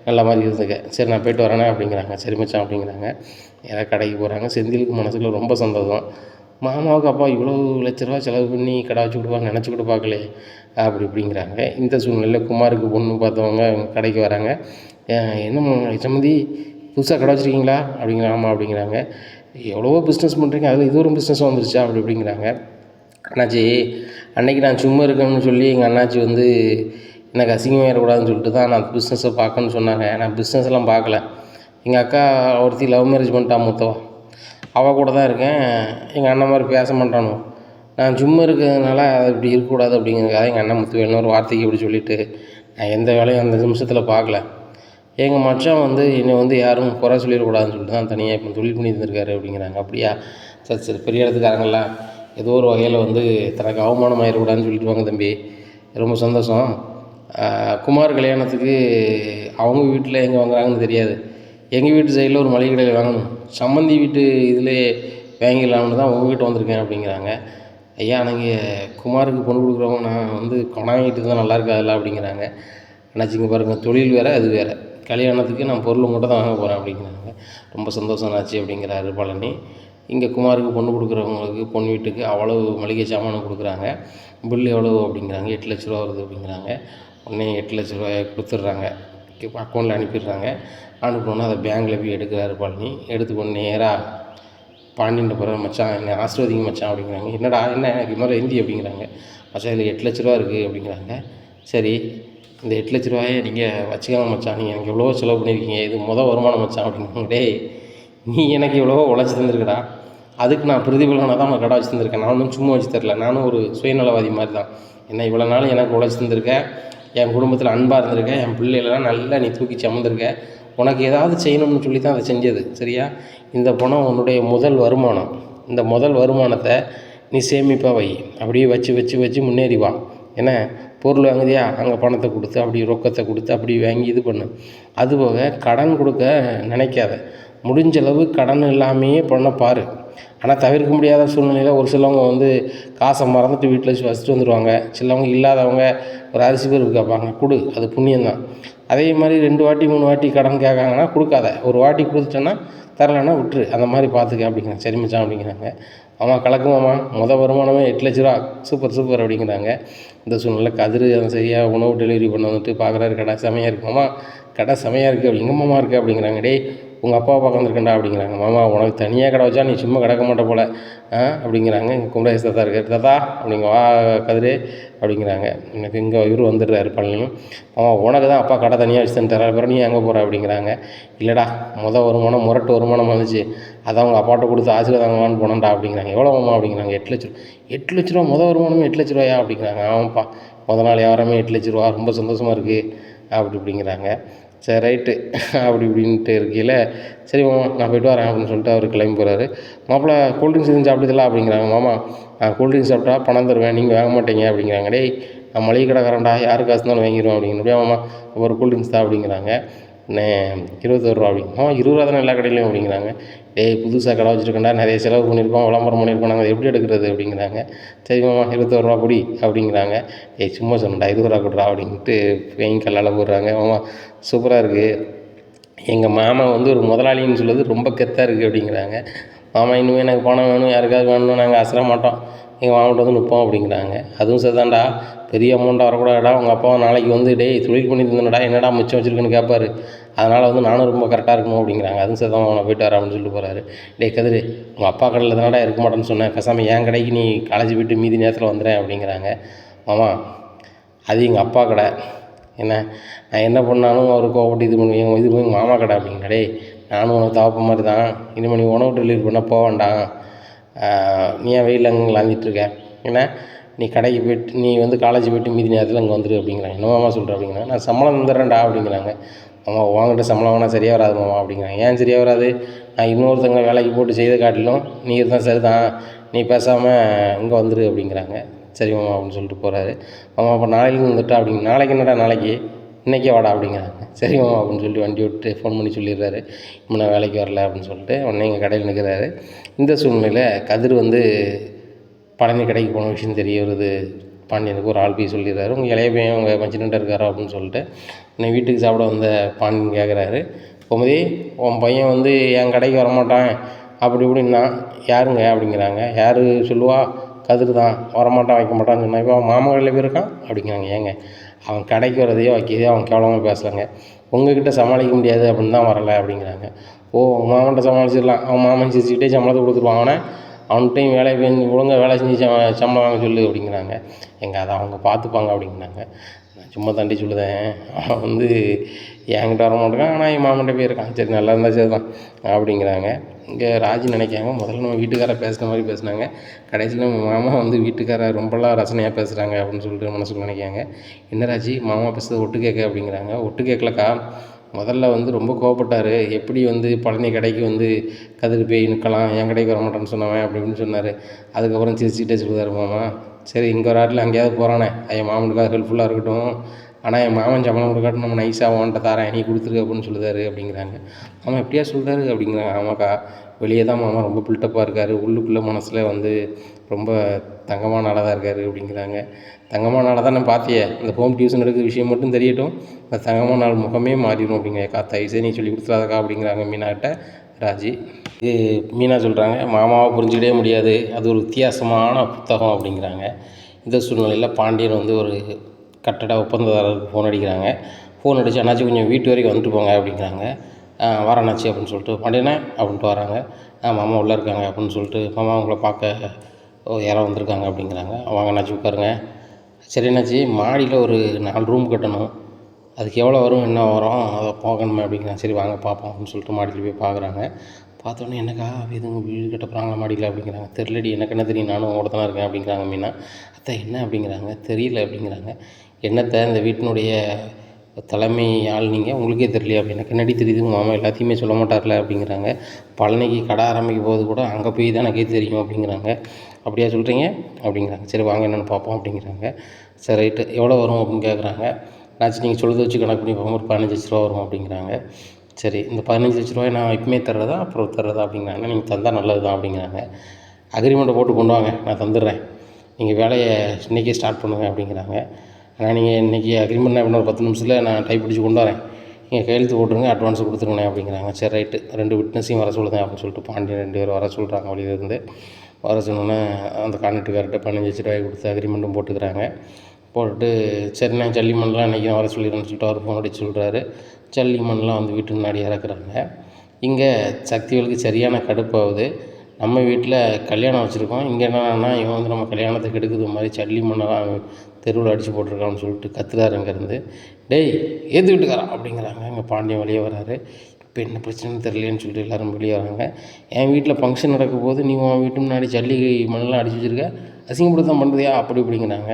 நல்ல மாதிரி இருந்துக்க, சரி நான் போய்ட்டு வரேனே அப்படிங்கிறாங்க. சரி மச்சான் அப்படிங்கிறாங்க. யாராவது கடைக்கு போகிறாங்க. செந்திலுக்கு மனசுக்குள்ள ரொம்ப சந்தோஷம். மாமாவுக்கு அப்பா இவ்வளோ லட்ச ரூபா செலவு பண்ணி கடை வச்சு கொடுப்பாங்க நினச்சி கூட பார்க்கலே இப்படிங்கிறாங்க. இந்த சூழ்நிலையில் குமாருக்கு பொண்ணு பார்த்தவங்க கடைக்கு வராங்க. என்னம்மா சம்மந்தி புதுசாக கடை வச்சுருக்கீங்களா அப்படிங்கிறாங்க. ஆமாம் அப்படிங்கிறாங்க. எவ்வளவோ பிஸ்னஸ் பண்ணுறீங்க, அதில் இது ஒரு பிஸ்னஸாக வந்துருச்சா அப்படிங்கிறாங்க. அண்ணாச்சி அன்றைக்கி நான் சும்மா இருக்கேன்னு சொல்லி எங்கள் அண்ணாச்சி வந்து எனக்கு அசிங்கமாக ஏறக்கூடாதுன்னு சொல்லிட்டு தான் நான் பிஸ்னஸை பார்க்கணுன்னு சொன்னாங்க. நான் பிஸ்னஸ் எல்லாம் பார்க்கல. எங்கள் அக்கா ஒருத்தி லவ் மேரேஜ் பண்ணிட்டா மூத்தவா, அவள் கூட தான் இருக்கேன். எங்கள் அண்ணன் மாதிரி பேச மாட்டானோ, நான் சும்மா இருக்கிறதுனால அது இப்படி இருக்கக்கூடாது அப்படிங்கிறதுக்காக எங்கள் அண்ணன் முத்துவேல்னு ஒரு வார்த்தைக்கு இப்படி சொல்லிவிட்டு நான் எந்த வேலையும் அந்த நிமிஷத்தில் பார்க்கல. எங்கள் மச்சான் வந்து என்னை வந்து யாரும் குறை சொல்லிடக்கூடாதுன்னு சொல்லிட்டு தான் தனியாக இப்போ தொழில் பண்ணி இருந்திருக்காரு அப்படிங்கிறாங்க. அப்படியா, சரி சரி, பெரிய இடத்துக்காரங்களாம் ஏதோ ஒரு வகையில் வந்து தனக்கு அவமானம் ஆயிடக்கூடாதுன்னு சொல்லிட்டு வாங்க தம்பி, ரொம்ப சந்தோஷம். குமார் கல்யாணத்துக்கு அவங்க வீட்டில் எங்கே வாங்குறாங்கன்னு தெரியாது, எங்கள் வீட்டு சைடில் ஒரு மளிகை கடையில் வாங்கணும், சம்மந்தி வீட்டு இதில் வாங்கிடலாம்னு தான் உங்ககிட்ட வந்திருக்கேன் அப்படிங்கிறாங்க. ஐயா நீங்கள் குமாருக்கு பொண்ணு கொடுக்குறவங்க நான் வந்து பணம் வாங்கிட்டு தான் நல்லா இருக்காதுல்ல அப்படிங்கிறாங்க. அண்ணாச்சிங்க பாருங்கள், தொழில் வேறு அது வேறு, கல்யாணத்துக்கு நான் பொருள் மட்டும் தான் வாங்க போகிறேன் அப்படிங்கிறாங்க. ரொம்ப சந்தோஷம் ஆச்சு அப்படிங்கிறாரு பழனி. இங்கே குமாருக்கு பொண்ணு கொடுக்குறவங்களுக்கு பொண்ணு வீட்டுக்கு அவ்வளவு மளிகை சாமான் கொடுக்குறாங்க. பில் எவ்வளோ அப்படிங்கிறாங்க. 8 லட்ச ரூபா வருது அப்படிங்கிறாங்க. உடனே 8 லட்ச ரூபாயை கொடுத்துட்றாங்க, அக்கௌண்ட்டில் அனுப்பிடுறாங்க. அனுப்பினோன்னா அதை பேங்க்கில் போய் எடுக்கிறாரு பழனி. எடுத்துக்கொண்டு நேராக பாண்டியன்ட்ட போகிற, மச்சான் என்னை ஆசீர்வதிங்க மச்சான் அப்படிங்கிறாங்க. என்னடா என்ன எனக்கு இன்னொரு ஹிந்தி அப்படிங்கிறாங்க. மச்சான் இதில் 8 லட்ச ரூபா இருக்குது அப்படிங்கிறாங்க. சரி இந்த 8 லட்ச ரூபாயை நீங்கள் வச்சுக்காங்க மச்சான், நீங்கள் எனக்கு எவ்வளோ செலவு பண்ணியிருக்கீங்க, இது வருமானம் மச்சான் அப்படிங்கிறாங்க. டேய் நீ எனக்கு எவ்வளவோ உழைச்சி தந்துருக்கடா, அதுக்கு நான் பிரதிபலனாக தான் உனக்கு கடை வச்சு தந்திருக்கேன். நான் ஒன்றும் சும்மா வச்சு தரல, நானும் ஒரு சுயநலவாதி மாதிரி தான். என்ன இவ்வளோ நாள் எனக்கு உழைச்சி தந்திருக்கேன், என் குடும்பத்தில் அன்பாக இருந்திருக்கேன், என் பிள்ளைகளெல்லாம் நல்லா நீ தூக்கி சமந்திருக்கேன். உனக்கு ஏதாவது செய்யணும்னு சொல்லி தான் அதை செஞ்சது சரியா. இந்த பணம் உன்னுடைய முதல் வருமானம். இந்த முதல் வருமானத்தை நீ சேமிப்பாக வை, அப்படியே வச்சு வச்சு வச்சு முன்னேறி வா. என்ன பொருள் வாங்குதியா, அங்கே பணத்தை கொடுத்து அப்படி ரொக்கத்தை கொடுத்து அப்படி வாங்கி இது பண்ணு. அதுபோக கடன் கொடுக்க நினைக்காத, முடிஞ்சளவு கடன் இல்லாமையே பண்ண பாரு. ஆனால் தவிர்க்க முடியாத சூழ்நிலையில் ஒரு சிலவங்க வந்து காசை மறந்துட்டு வீட்டில் வச்சு வச்சுட்டு வந்துடுவாங்க. சிலவங்க இல்லாதவங்க ஒரு அரிசி பருப்பு கேட்பாங்க, கொடு, அது புண்ணியம்தான். அதே மாதிரி 2 வாட்டி 3 வாட்டி கடன் கேட்காங்கன்னா கொடுக்காத, ஒரு வாட்டி கொடுத்துட்டேன்னா தரலைன்னா விட்டுரு, அந்த மாதிரி பார்த்துக்க அப்படிங்கிறாங்க. சரி மச்சான் அப்படிங்கிறாங்க. ஆமாம் கலக்குமாம்மா, வருமானமே 8 லட்ச ரூபா, சூப்பர் சூப்பர் அப்படிங்கிறாங்க. இந்த சூழ்நிலை கதிர் அதை சரியாக உணவு டெலிவரி பண்ண வந்துட்டு பார்க்குறாரு, கடை செமையாக இருக்குமாம்மா, கடை செமையாக இருக்குது அப்படி எங்கம்மாமா இருக்குது அப்படிங்கிறாங்க. டேய் உங்கள் அப்பாவை பார்க்க வந்திருக்கேன்டா அப்படிங்கிறாங்க. மாமா உனக்கு தனியாக கடை வச்சா நீ சும்மா கிடக்க மாட்ட போல் அப்படிங்கிறாங்க. இங்கே குமரேஷ் தாத்தா இருக்கார். தாத்தா அப்படிங்க, வா கதிரே அப்படிங்கிறாங்க. எனக்கு இங்கே இவர் வந்துடுறாரு பழனியும். உனக்கு தான் அப்பா கடை தனியாக வச்சு தந்துட்டார், அப்புறம் நீ எங்கே போகிற அப்படிங்கிறாங்க. இல்லைடா வருமானம் முரட்டு வருமானம் வந்துச்சு, அதான் அவங்க அப்பாட்ட கொடுத்து ஆசீர்வாதங்களான்னு போனேன்டா அப்படிங்கிறாங்க. எவ்வளோ மாமா அப்படிங்கிறாங்க. 8 லட்ச ரூபா. 8 லட்ச ரூபா வருமானமே 8 லட்ச ரூபாயா அப்படிங்கிறாங்க. ஆமாப்பா நாள் வியாபாரமே 8 லட்ச ரூபா, ரொம்ப சந்தோஷமாக இருக்குது அப்படிங்கிறாங்க. சரி ரைட்டு அப்படி இப்படின்ட்டு இருக்கையில், சரி மாமா நான் போய்ட்டு வரேன் அப்படின்னு சொல்லிட்டு அவர் கிளம்பி போகிறாரு. மாப்பிள்ளை கூல்ட்ரிங்க்ஸ் எதுவும் சாப்பிடுதில்ல அப்படிங்கிறாங்க. மாமா நான் கூல்ட்ரிங்க்ஸ் சாப்பிட்டா பணம் தருவேன், நீங்கள் வாங்க மாட்டீங்க அப்படிங்கிறாங்க. டேய் நான் மளிகை கடைக்காரன்டா, யாரு காசு இருந்தாலும் வாங்கிடுவேன் அப்படிங்கிற. அப்படியே மாமா ஒரு கூல்ட்ரிங்க்ஸ் தான் அப்படிங்கிறாங்க. 21 ரூபா அப்படிங்க. 20 ரூபா தானே எல்லா கடையிலையும் அப்படிங்கிறாங்க. டேய் புதுசாக கடை வச்சுருக்கேன்டா, நிறைய செலவு பண்ணியிருக்கோம், விளம்பரம் பண்ணியிருக்கோம், நாங்கள் எப்படி எடுக்கிறது அப்படிங்கிறாங்க. சரி மாமா 21 ரூபா குடி அப்படிங்கிறாங்க. சும்மா சொன்னேன்டா, 20 ரூபா கொடுறா அப்படின்ட்டு வாங்கி கல்லால் போடுறாங்க. மாமா சூப்பராக இருக்குது, எங்கள் மாமா வந்து ஒரு முதலாளின்னு சொல்லுறது ரொம்ப கெத்தாக இருக்குது அப்படிங்கிறாங்க. மாமா இனிமேல் எனக்கு பணம் வேணும், யாருக்காவது வேணும்னு நாங்கள் அசர மாட்டோம், எங்கள் மாமாட்ட வந்து நிற்போம் அப்படிங்கிறாங்க. அதுவும் சரிதான்டா, பெரிய அமௌண்ட்டாக வரக்கூடாதுடா, உங்கள் அப்பா நாளைக்கு வந்து டேய் தொழில் பண்ணி தந்தனடா, என்னடா மிச்சம் வச்சுருக்குன்னு கேட்பாரு, அதனால் வந்து நானும் ரொம்ப கரெக்டாக இருக்கணும் அப்படிங்கிறாங்க. அதுவும் சரிதான், நான் போய்ட்டு வரேன் அப்படின்னு சொல்லிட்டு போகிறாரு. டேய் கதிர் உங்கள் அப்பா கடையில் தானடா இருக்க மாட்டேன்னு சொன்னேன், பேசாமல் என் கடைக்கு நீ காலேஜ் போய்ட்டு மீதி நேரத்தில் வந்துடுறேன் அப்படிங்கிறாங்க. மாமா அது எங்கள் அப்பா கடை, என்ன நான் என்ன பண்ணாலும் அவர் கோவப்பட்டு இது பண்ணுவேன், இது போய் மாமா கடை அப்படிங்கிற. டேய் நானும் உனக்கு தாப்ப மாதிரி தான், இனிமேல் நீ உணவு டெலிவரி பண்ணால் போக வேண்டாம், நீ ஏன் வெயிலில் அங்கே லாந்திட்டுருக்க, ஏன்னா நீ கடைக்கு போய்ட்டு நீ வந்து காலேஜ் போய்ட்டு மீதி நேரத்தில் இங்கே வந்துரு அப்படிங்கிறாங்க. என்ன மாமா சொல்கிற அப்படிங்கிறாங்க. நான் சம்பளம் தந்துடுறேன்டா அப்படிங்கிறாங்க. மாமா வாங்கிட்ட சம்பளம் வேணால் சரியாக வராது மாமா அப்படிங்கிறாங்க. ஏன் சரியாக வராது, நான் இன்னொருத்தங்க வேலைக்கு போட்டு செய்த காட்டிலும் நீ இருந்தால் சரி தான், நீ பேசாமல் இங்கே வந்துரு அப்படிங்கிறாங்க. சரி மாமா அப்படின்னு சொல்லிட்டு போகிறாரு. மாமா அப்போ நாளைக்கு வந்துட்டா அப்படிங்க. நாளைக்கு என்னடா, நாளைக்கு இன்றைக்கே வாடா அப்படிங்கிறாங்க. சரி மாமா அப்படின்னு சொல்லிட்டு வண்டி விட்டு ஃபோன் பண்ணி சொல்லிடுறாரு, இப்போ நான் வேலைக்கு வரல அப்படின்னு சொல்லிட்டு உடனே எங்கள் கடையில் நிற்கிறாரு. இந்த சூழ்நிலையில் கதிர் வந்து பழனி கடைக்கு போன விஷயம் தெரிய வருது. பாண்டியனுக்கு ஒரு ஆள் போய் சொல்லிடுறாரு, உங்கள் இளைய பையன் உங்கள் மச்சினன்ட்ட இருக்காரோ அப்படின்னு சொல்லிட்டு. என்னை வீட்டுக்கு சாப்பிட வந்த பாண்டியன் கேட்குறாரு, போகும்போதே உன் பையன் வந்து என் கடைக்கு வரமாட்டான் அப்படி இப்படின்னா. யாருங்க அப்படிங்கிறாங்க. யார் சொல்லுவா, கதிர் தான், வரமாட்டான் வைக்க மாட்டான்னு சொன்னான். இப்போ அவன் மாமா கடையில் போயிருக்கான் அப்படிங்கிறாங்க. ஏங்க அவன் கடைக்கு வரதையோ வைக்கிறதையோ அவன் கேவலமாக பேசலைங்க, உங்ககிட்ட சமாளிக்க முடியாது அப்படின்னு தான் வரலை அப்படிங்கிறாங்க. ஓ மாமன்ட்ட சமாளிச்சிடலாம், அவன் மாமன் சிரிச்சுக்கிட்டே சம்பளத்தை கொடுத்துருவான், அவன்கிட்டையும் வேலையை செஞ்சு ஒழுங்காக வேலை செஞ்சு சம்பளம் வாங்க சொல்லு அப்படிங்கிறாங்க. அதை அவங்க பார்த்துப்பாங்க அப்படிங்கிறாங்க. நான் சும்மா தண்டி சொல்லுதேன், அவன் வந்து என்கிட்ட வர மாட்டேங்கான், ஆனால் என் மாமன்ட்ட போயிருக்கான், சரி நல்லா இருந்தால் சரி தான் அப்படிங்கிறாங்க. இங்கே ராஜி நினைக்காங்க, முதல்ல நம்ம வீட்டுக்காரரை பேசுகிற மாதிரி பேசினாங்க, கடைசியில் நம்ம மாமா வந்து வீட்டுக்காரரை ரொம்பலாம் ரசனையாக பேசுகிறாங்க அப்படின்னு சொல்லிட்டு மனசுக்குள்ள நினைக்காங்க. என்ன ராஜி மாமா பேசுகிறது ஒட்டு கேட்க அப்படிங்கிறாங்க. ஒட்டு கேட்கலக்கா, முதல்ல வந்து ரொம்ப கோவப்பட்டார், எப்படி வந்து பழனி கடைக்கு வந்து கதிர் போய் நிற்கலாம், என் கடைக்கு வர மாட்டேன்னு சொன்னவன் அப்படி இப்படின்னு சொன்னார். அதுக்கப்புறம் சிரிச்சுக்கிட்டே சொல்லுவார் மாமா, சரி இங்கே ஒரு ஆட்டில் அங்கேயாவது போகிறானே, என் மாமனுக்காக ஹெல்ப்ஃபுல்லாக இருக்கட்டும், ஆனால் என் மாமன் சம்பளம் கொடுக்காட்டு நம்ம நைஸாக உன்கிட்ட தரேன் நீ கொடுத்துரு அப்படின்னு சொல்லுதாரு அப்படிங்கிறாங்க. ஆமாம் எப்படியா சொல்கிறாரு அப்படிங்கிறாங்க. ஆமாக்கா வெளியே தான் மாமா ரொம்ப பில்டப்பாக இருக்கார், உள்ளுக்குள்ளே மனசில் வந்து ரொம்ப தங்கமான ஆளாக தான் இருக்கார் அப்படிங்கிறாங்க. தங்கமான ஆளாக தான் நான் பார்த்தியே, இந்த ஹோம் டியூஷன் எடுக்கிற விஷயம் மட்டும் தெரியட்டும், இந்த தங்கமான ஆள் முகமே மாறிடும் அப்படிங்கிறக்கா, தயவுசெய்து நீ சொல்லி கொடுத்துறாதக்கா அப்படிங்கிறாங்க மீனாக்கிட்ட ராஜி. இது மீனா சொல்கிறாங்க, மாமாவை புரிஞ்சிக்கவே முடியாது, அது ஒரு வித்தியாசமான புத்தகம் அப்படிங்கிறாங்க. இந்த சூழ்நிலையில் பாண்டியன் வந்து ஒரு கட்டட ஒப்பந்ததாரருக்கு ஃபோன் அடிக்கிறாங்க. ஃபோன் அடித்து அண்ணாச்சி கொஞ்சம் வீட்டு வரைக்கும் வந்துட்டு போங்க அப்படிங்கிறாங்க. வரேண்ணாச்சி அப்படின்னு சொல்லிட்டு பாண்டியனே அப்படின்ட்டு வராங்க. மாமா உள்ளே இருக்காங்க அப்படின்னு சொல்லிட்டு, மாமா உங்களை பார்க்க யாரோ வந்திருக்காங்க அப்படிங்கிறாங்க. வாங்க அண்ணாச்சி உட்காருங்க. சரி அண்ணாச்சி, மாடியில் ஒரு 4 ரூம் கட்டணும், அதுக்கு எவ்வளோ வரும் என்ன வரும் அதை பார்க்கணுமே அப்படிங்கிறாங்க. சரி வாங்க பார்ப்போம் அப்படின்னு சொல்லிட்டு மாடியில் போய் பார்க்குறாங்க. பார்த்தோன்னே என்னக்கா எதுவும் வீடு கட்ட போகிறாங்களா மாடியில் அப்படிங்கிறாங்க. தெரியலடி, எனக்கு என்ன தெரியும், நானும் உங்களோட தானே இருக்கேன் அப்படிங்கிறாங்க மீனா. அத்தை என்ன அப்படிங்கிறாங்க. தெரியல அப்படிங்கிறாங்க. என்னத்தை இந்த வீட்டினுடைய தலைமை ஆள் நீங்கள், உங்களுக்கே தெரியலையா அப்படி. எனக்கு என்னடி தெரியுது, மாமா எல்லாத்தையுமே சொல்ல மாட்டார்ல அப்படிங்கிறாங்க. பழனிக்கு கடை ஆரம்பிக்கும் போது கூட அங்கே போய் தான் எனக்கே தெரியும் அப்படிங்கிறாங்க. அப்படியா சொல்கிறீங்க அப்படிங்கிறாங்க. சரி வாங்க என்னென்னு பார்ப்போம் அப்படிங்கிறாங்க. சரி ரைட்டு, எவ்வளோ வரும் அப்படின்னு கேட்குறாங்க. ஆச்சு நீங்கள் சொல்லுறதை வச்சு கணக்கு பண்ணி பார்க்கும்போது ஒரு 15 லட்ச ரூபா வரும் அப்படிங்கிறாங்க. சரி இந்த 15 லட்ச ரூபாய் நான் இப்போமே தர்றதா அப்புறம் தர்றதா அப்படிங்கிறாங்க. நீங்கள் தந்தால் நல்லது தான் அப்படிங்கிறாங்க. அக்ரிமெண்ட்டை போட்டு கொண்டு வாங்க, நான் தந்துடுறேன், நீங்கள் வேலையை இன்றைக்கே ஸ்டார்ட் பண்ணுங்கள் அப்படிங்கிறாங்க. ஆனால் நீங்கள் இன்றைக்கி அக்ரிமெண்ட் இன்னொரு 10 நிமிஷத்தில் நான் டைப் பிடிச்சி கொண்டு வரேன், நீங்கள் கையெழுத்து போட்டுருங்க, அட்வான்ஸ் கொடுத்துருங்கண்ணே அப்படிங்கிறாங்க. சரி ரைட்டு, 2 விட்னஸையும் வர சொல்லுங்கள் அப்படின்னு சொல்லிட்டு பாண்டியன் 2 பேர் வர சொல்கிறாங்க. வெளியிலேருந்து வர சொன்னோன்னே அந்த கான்ட்ராக்டுக்கார்ட்ட 15 லட்ச ரூபாய் கொடுத்து அக்ரிமெண்ட்டும் போட்டுக்கிறாங்க. போட்டுட்டு சரிண்ணே ஜல்லி மண்லாம் இன்றைக்கி வர சொல்லிடுறேன்னு சொல்லிட்டு அவர் ஃபோன் அடிச்சு சொல்கிறாரு. ஜல்லி மண்லாம் வந்து வீட்டு முன்னாடி இறக்குறாங்க. இங்கே சக்திவேலுக்கு சரியான கடுப்பாகுது. நம்ம வீட்டில் கல்யாணம் வச்சுருக்கோம், இங்கே என்னன்னா இவன் வந்து நம்ம கல்யாணத்தை கெடுக்குது மாதிரி ஜல்லி மண்ணெல்லாம் தெருவில் அடித்து போட்டிருக்கான்னு சொல்லிட்டு கத்துறாரு அங்கேருந்து. டேய் ஏற்று வீட்டுக்காரா அப்படிங்கிறாங்க. இங்கே பாண்டியன் வெளியே வராரு. இப்போ என்ன பிரச்சனைன்னு தெரியலேன்னு சொல்லிட்டு எல்லோரும் வெளியே வராங்க. என் வீட்டில் ஃபங்க்ஷன் நடக்கும் போது நீ உன் வீட்டு முன்னாடி ஜல்லி மண்ணெல்லாம் அடித்து வச்சுருக்க, அசிங்கப்படுத்த தான் பண்ணுறியா அப்படி இப்படிங்கிறாங்க.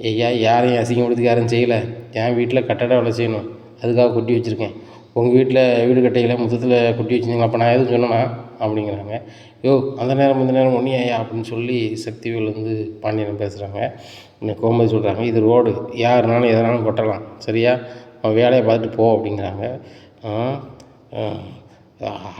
ஐயா யாரையும் அசிங்கப்படுத்துக்கு யாரும் செய்யலை, என் வீட்டில் கட்டட வேலை செய்யணும் அதுக்காக கொட்டி வச்சுருக்கேன், உங்கள் வீட்டில் வீடு கட்டையில் மொத்தத்தில் கொட்டி வச்சுருந்தீங்க, அப்போ நான் எதுவும் சொன்னேன்னா அப்படிங்கிறாங்க. யோ அந்த நேரம் இந்த நேரம் ஒன்றியா அப்படின்னு சொல்லி சக்திவேல் வந்து பாண்டியன் பேசுகிறாங்க. இன்னும் கோமதி சொல்கிறாங்க, இது ரோடு, யாருனாலும் எதனாலும் கொட்டலாம், சரியா அவன் வேலையை பார்த்துட்டு போ அப்படிங்கிறாங்க.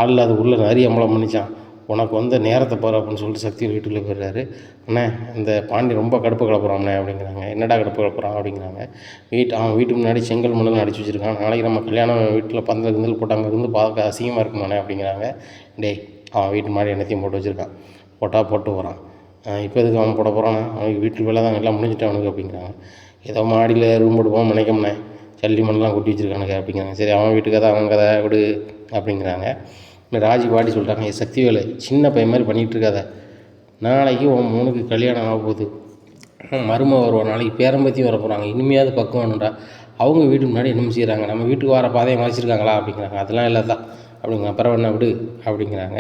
ஆளில் அது உள்ள நிறைய அமலம் பண்ணிச்சான், உனக்கு வந்து நேரத்தை பாரு அப்படின்னு சொல்லிட்டு சக்திவேல் வீட்டுக்குள்ளே போயிடுறாரு. அண்ணே இந்த பாண்டி ரொம்ப கடுப்பு கிளப்புறாண்ணே அப்படிங்கிறாங்க. என்னடா கடுப்பு கிளப்புறான் அப்படிங்கிறாங்க. அவன் வீட்டுக்கு முன்னாடி செங்கல் மண்ணெல்லாம் அடிச்சு வச்சுருக்கான், நாளைக்கு நம்ம கல்யாணம் வீட்டில் பந்தல் கிந்தல் போட்டு அங்கே இருந்து பார்க்க அசிங்கமாக இருக்குமாண்ணே அப்படிங்கிறாங்க. டேய் அவன் வீட்டு முன்னாடி என்னத்தையும் போட்டு வச்சுருக்கான், போட்டு போகிறான், இப்போ எதுக்கு அவன் போட போகிறான், அவனுக்கு வீட்டு வேலை தான் எல்லாம் முடிஞ்சுட்டு அவனுக்கு அப்படிங்கிறாங்க. ஏதோ மாடியில் ரூம் போடுவோம் நினைக்கமுண்ணே, ஜல்லி மண்ணெலாம் கொட்டி வச்சுருக்கானுங்க அப்படிங்கிறாங்க. சரி அவன் வீட்டு கதை அவன் கதை விடு அப்படிங்கிறாங்க. ராஜி பாட்டி சொல்கிறாங்க, சக்திவேலு சின்ன பையன் மாதிரி பண்ணிகிட்டு இருக்காத, நாளைக்கு உன் மூணுக்கு கல்யாணம் ஆக போகுது, மருமக வருவோம், நாளைக்கு பேரம்பத்தியும் வர போகிறாங்க, இனிமையாவது பக்கம் வேணும்டா, அவங்க வீட்டுக்கு முன்னாடி என்ன செய்கிறாங்க, நம்ம வீட்டுக்கு வர பாதையை மறைச்சிருக்காங்களா அப்படிங்கிறாங்க. அதெல்லாம் இல்லை தான் அப்படிங்க, அப்புறம் என்ன விடு அப்படிங்கிறாங்க.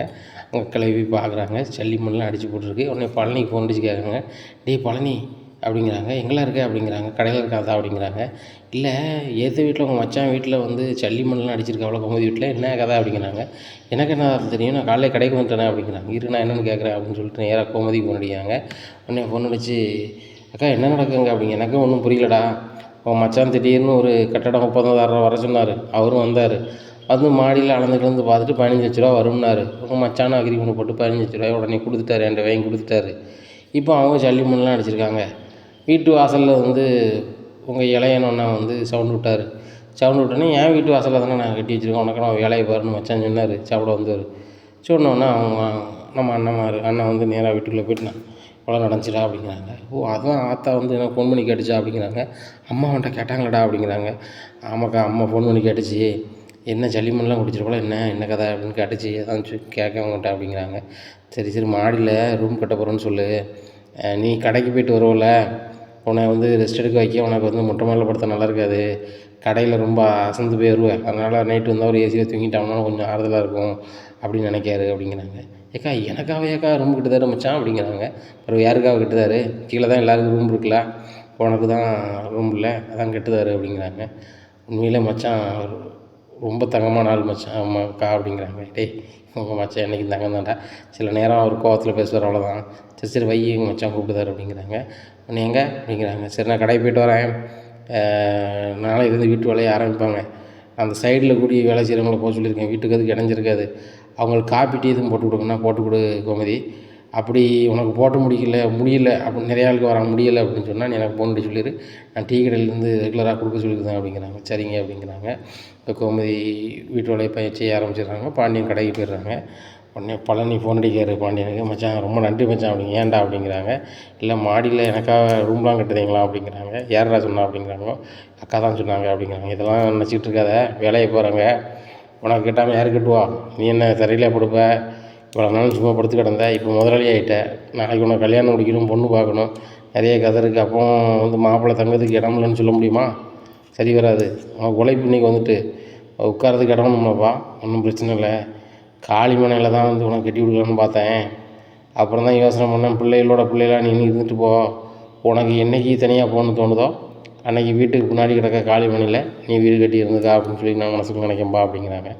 அங்கே கிளவி பார்க்குறாங்க, ஜல்லி மண்ணெலாம் அடித்து போட்டுருக்கு. உடனே பழனிக்கு ஃபோன் அடிச்சு கேட்குறாங்க, டேய் பழனி அப்படிங்கிறாங்க. எங்கெல்லாம் இருக்க அப்படிங்கிறாங்க. கடையில் இருக்காதா அப்படிங்கிறாங்க. இல்லை எதிர்த்த வீட்டில் உங்கள் மச்சான் வீட்டில் வந்து ஜல்லி மண்ணெலாம் அடிச்சிருக்கா அவ்வளோ கோமதி வீட்டில், என்ன கதை அப்படிங்கிறாங்க. எனக்கு என்ன தெரியும், நான் காலையில் கடைக்கு வந்துட்டேனே அப்படிங்கிறாங்க. இரு நான் என்னென்னு கேட்குறேன் அப்படின்னு சொல்லிட்டு நேராக கோமதிக்கு ஃபோன் அடிக்கிறாங்க. உடனே ஃபோன் அடிச்சு, அக்கா என்ன நடக்குங்க அப்படிங்க. எனக்கும் ஒன்றும் புரியலடா, உங்கள் மச்சான் திடீர்னு ஒரு கட்டடம் ஒப்பந்ததாரரை வர சொன்னார், அவரும் வந்தார், வந்து மாடியில் அளந்துக்கிட்டு பார்த்துட்டு 15 லட்ச ரூபா வரும்னாரு. உங்கள் மச்சான அக்ரிமெண்ட் போட்டு 15 லட்ச ரூபாய் உடனே கொடுத்துட்டாரு, என்கிட்ட வாங்கி கொடுத்துட்டாரு. இப்போ அவங்க ஜல்லி மண்ணெலாம் அடிச்சிருக்காங்க. வீட்டு வாசலில் வந்து உங்கள் இளையனொன்னா வந்து சவுண்டு விட்டார். சவுண்டு விட்டோன்னே என் வீட்டு வாசலில் தானே நான் கட்டி வச்சுருக்கேன், உனக்கு நான் வேலையை பாருன்னு மச்சான் சொன்னார், சாப்பிட வந்தார். சொன்னோன்னே அவங்க நம்ம அண்ணன் வந்து நேராக வீட்டுக்குள்ளே போய்ட்டு நான் இவ்வளோ நடந்துச்சுடா அப்படிங்கிறாங்க. ஓ அதான் ஆத்தா வந்து எனக்கு ஃபோன் பண்ணி கேட்டுச்சா அப்படிங்கிறாங்க. அம்மா அவன்கிட்ட கேட்டாங்களடா அப்படிங்கிறாங்க. ஆமாக்கா அம்மா ஃபோன் பண்ணி கேட்டுச்சு, என்ன ஜல்லிமண்லாம் குடிச்சிருக்கோம், என்ன கதை அப்படின்னு கேட்டுச்சு, அதான் கேட்க அவங்ககிட்ட அப்படிங்கிறாங்க. சரி மாடியில் ரூம் கட்ட போகிறோன்னு சொல்லு, நீ கடைக்கு போய்ட்டு வருவல, உன்னை வந்து ரெஸ்ட் எடுக்க வைக்க உனக்கு வந்து மொட்டை மாடியில் படுத்தா நல்லா இருக்காது, கடையில் ரொம்ப அசந்து போயிடுவேன், அதனால் நைட்டு வந்தால் ஒரு ஏசியில் தூங்கிட்டாங்கன்னா கொஞ்சம் ஆறுதலாக இருக்கும் அப்படின்னு நினைக்காரு அப்படிங்கிறாங்க. ஏக்கா எனக்காக ஏக்கா ரூம் கிட்டுதாரு மச்சான் அப்படிங்கிறாங்க. அப்புறம் யாருக்காக கட்டுதாரு, கீழே தான் எல்லாருக்கும் ரூம் இருக்குல்ல, உனக்கு தான் ரூம் இல்லை அதான் கட்டுதாரு அப்படிங்கிறாங்க. உண்மையிலே மச்சான் ரொம்ப தங்கமான ஆள் மச்சான் அம்மாக்கா அப்படிங்கிறாங்க. டேய் உங்கள் மச்சான் என்றைக்கு தங்கம் தான்டா, சில நேரம் அவர் கோவத்தில் பேசுவார் அவ்வளோதான், சரி வை எங்கள் மச்சான் கூப்பிடுதாரு அப்படிங்கிறாங்க. உன்னை எங்கே அப்படிங்கிறாங்க. சரி நான் கடைக்கு போய்ட்டு வரேன், நாளையிலேருந்து வீட்டு வேலையை ஆரம்பிப்பாங்க. அந்த சைடில் கூடி வேலை செய்கிறவங்கள போக சொல்லியிருக்கேன். வீட்டுக்கு அதுக்கு இடைஞ்சிருக்காது. அவங்களுக்கு காப்பி டீ எதுவும் போட்டு கொடுக்கணும்னா போட்டு கொடு கோமதி. அப்படி உனக்கு போட்டு முடியல அப்படின்னு நிறைய ஆளுக்கு வர முடியலை அப்படின்னு சொன்னால் நீ எனக்கு ஃபோன் பண்ணி சொல்லிடு. நான் டீ கடையிலேருந்து ரெகுலராக கொடுக்க சொல்லியிருந்தேன் அப்படிங்கிறாங்க. சரிங்க அப்படிங்கிறாங்க. இப்போ கோமதி வீட்டு வேலையை செய்ய ஆரம்பிச்சிடுறாங்க. பாண்டியன் கடைக்கு போயிடுறாங்க. உடனே பழனி ஃபோன் அடிக்காரு பாண்டியனுக்கு. மச்சான் ரொம்ப நன்றி மச்சான் அப்படிங்க. ஏன்டா அப்படிங்கிறாங்க. இல்லை மாடியில் எனக்காக ரூம்லாம் கட்டுறீங்களா அப்படிங்கிறாங்க. யாரா சொன்னா அப்படிங்கிறாங்க. அக்கா தான் சொன்னாங்க அப்படிங்கிறாங்க. இதெல்லாம் நினச்சிக்கிட்டு இருக்காத, வேலையை போகிறாங்க, உனக்கு கட்டாமல் யார் கட்டுவா? நீ என்ன தரையிலே படுப்ப? இவ்வளோ நாள் சும்மா படுத்து கிடந்த, இப்போ முதலாளி ஆகிட்ட. நாளைக்கு உனக்கு கல்யாணம் முடிக்கணும், பொண்ணு பார்க்கணும், நிறைய கதை இருக்குது. அப்போ மாப்பிள்ளை தங்கத்துக்கு இடம் இல்லைன்னு சொல்ல முடியுமா? சரி வராது. உனக்கு உழைப்பு இன்றைக்கி வந்துட்டு உட்காரதுக்கு இடம் வேணும்லப்பா. ஒன்றும் பிரச்சனை இல்லை. காளிமனையில் தான் உனக்கு கட்டி கொடுக்கலான்னு பார்த்தேன். அப்புறம் தான் யோசனை பண்ணேன், பிள்ளைகளாக நீ இருந்துட்டு போ. உனக்கு என்றைக்கு தனியாக போகணுன்னு தோணுதோ அன்றைக்கி வீட்டுக்கு முன்னாடி கிடக்க காளிமனையில் நீ வீடு கட்டி இருந்துக்கா அப்படின்னு சொல்லி நான் மனசுக்கு நினைக்கம்பா அப்படிங்கிறாங்க.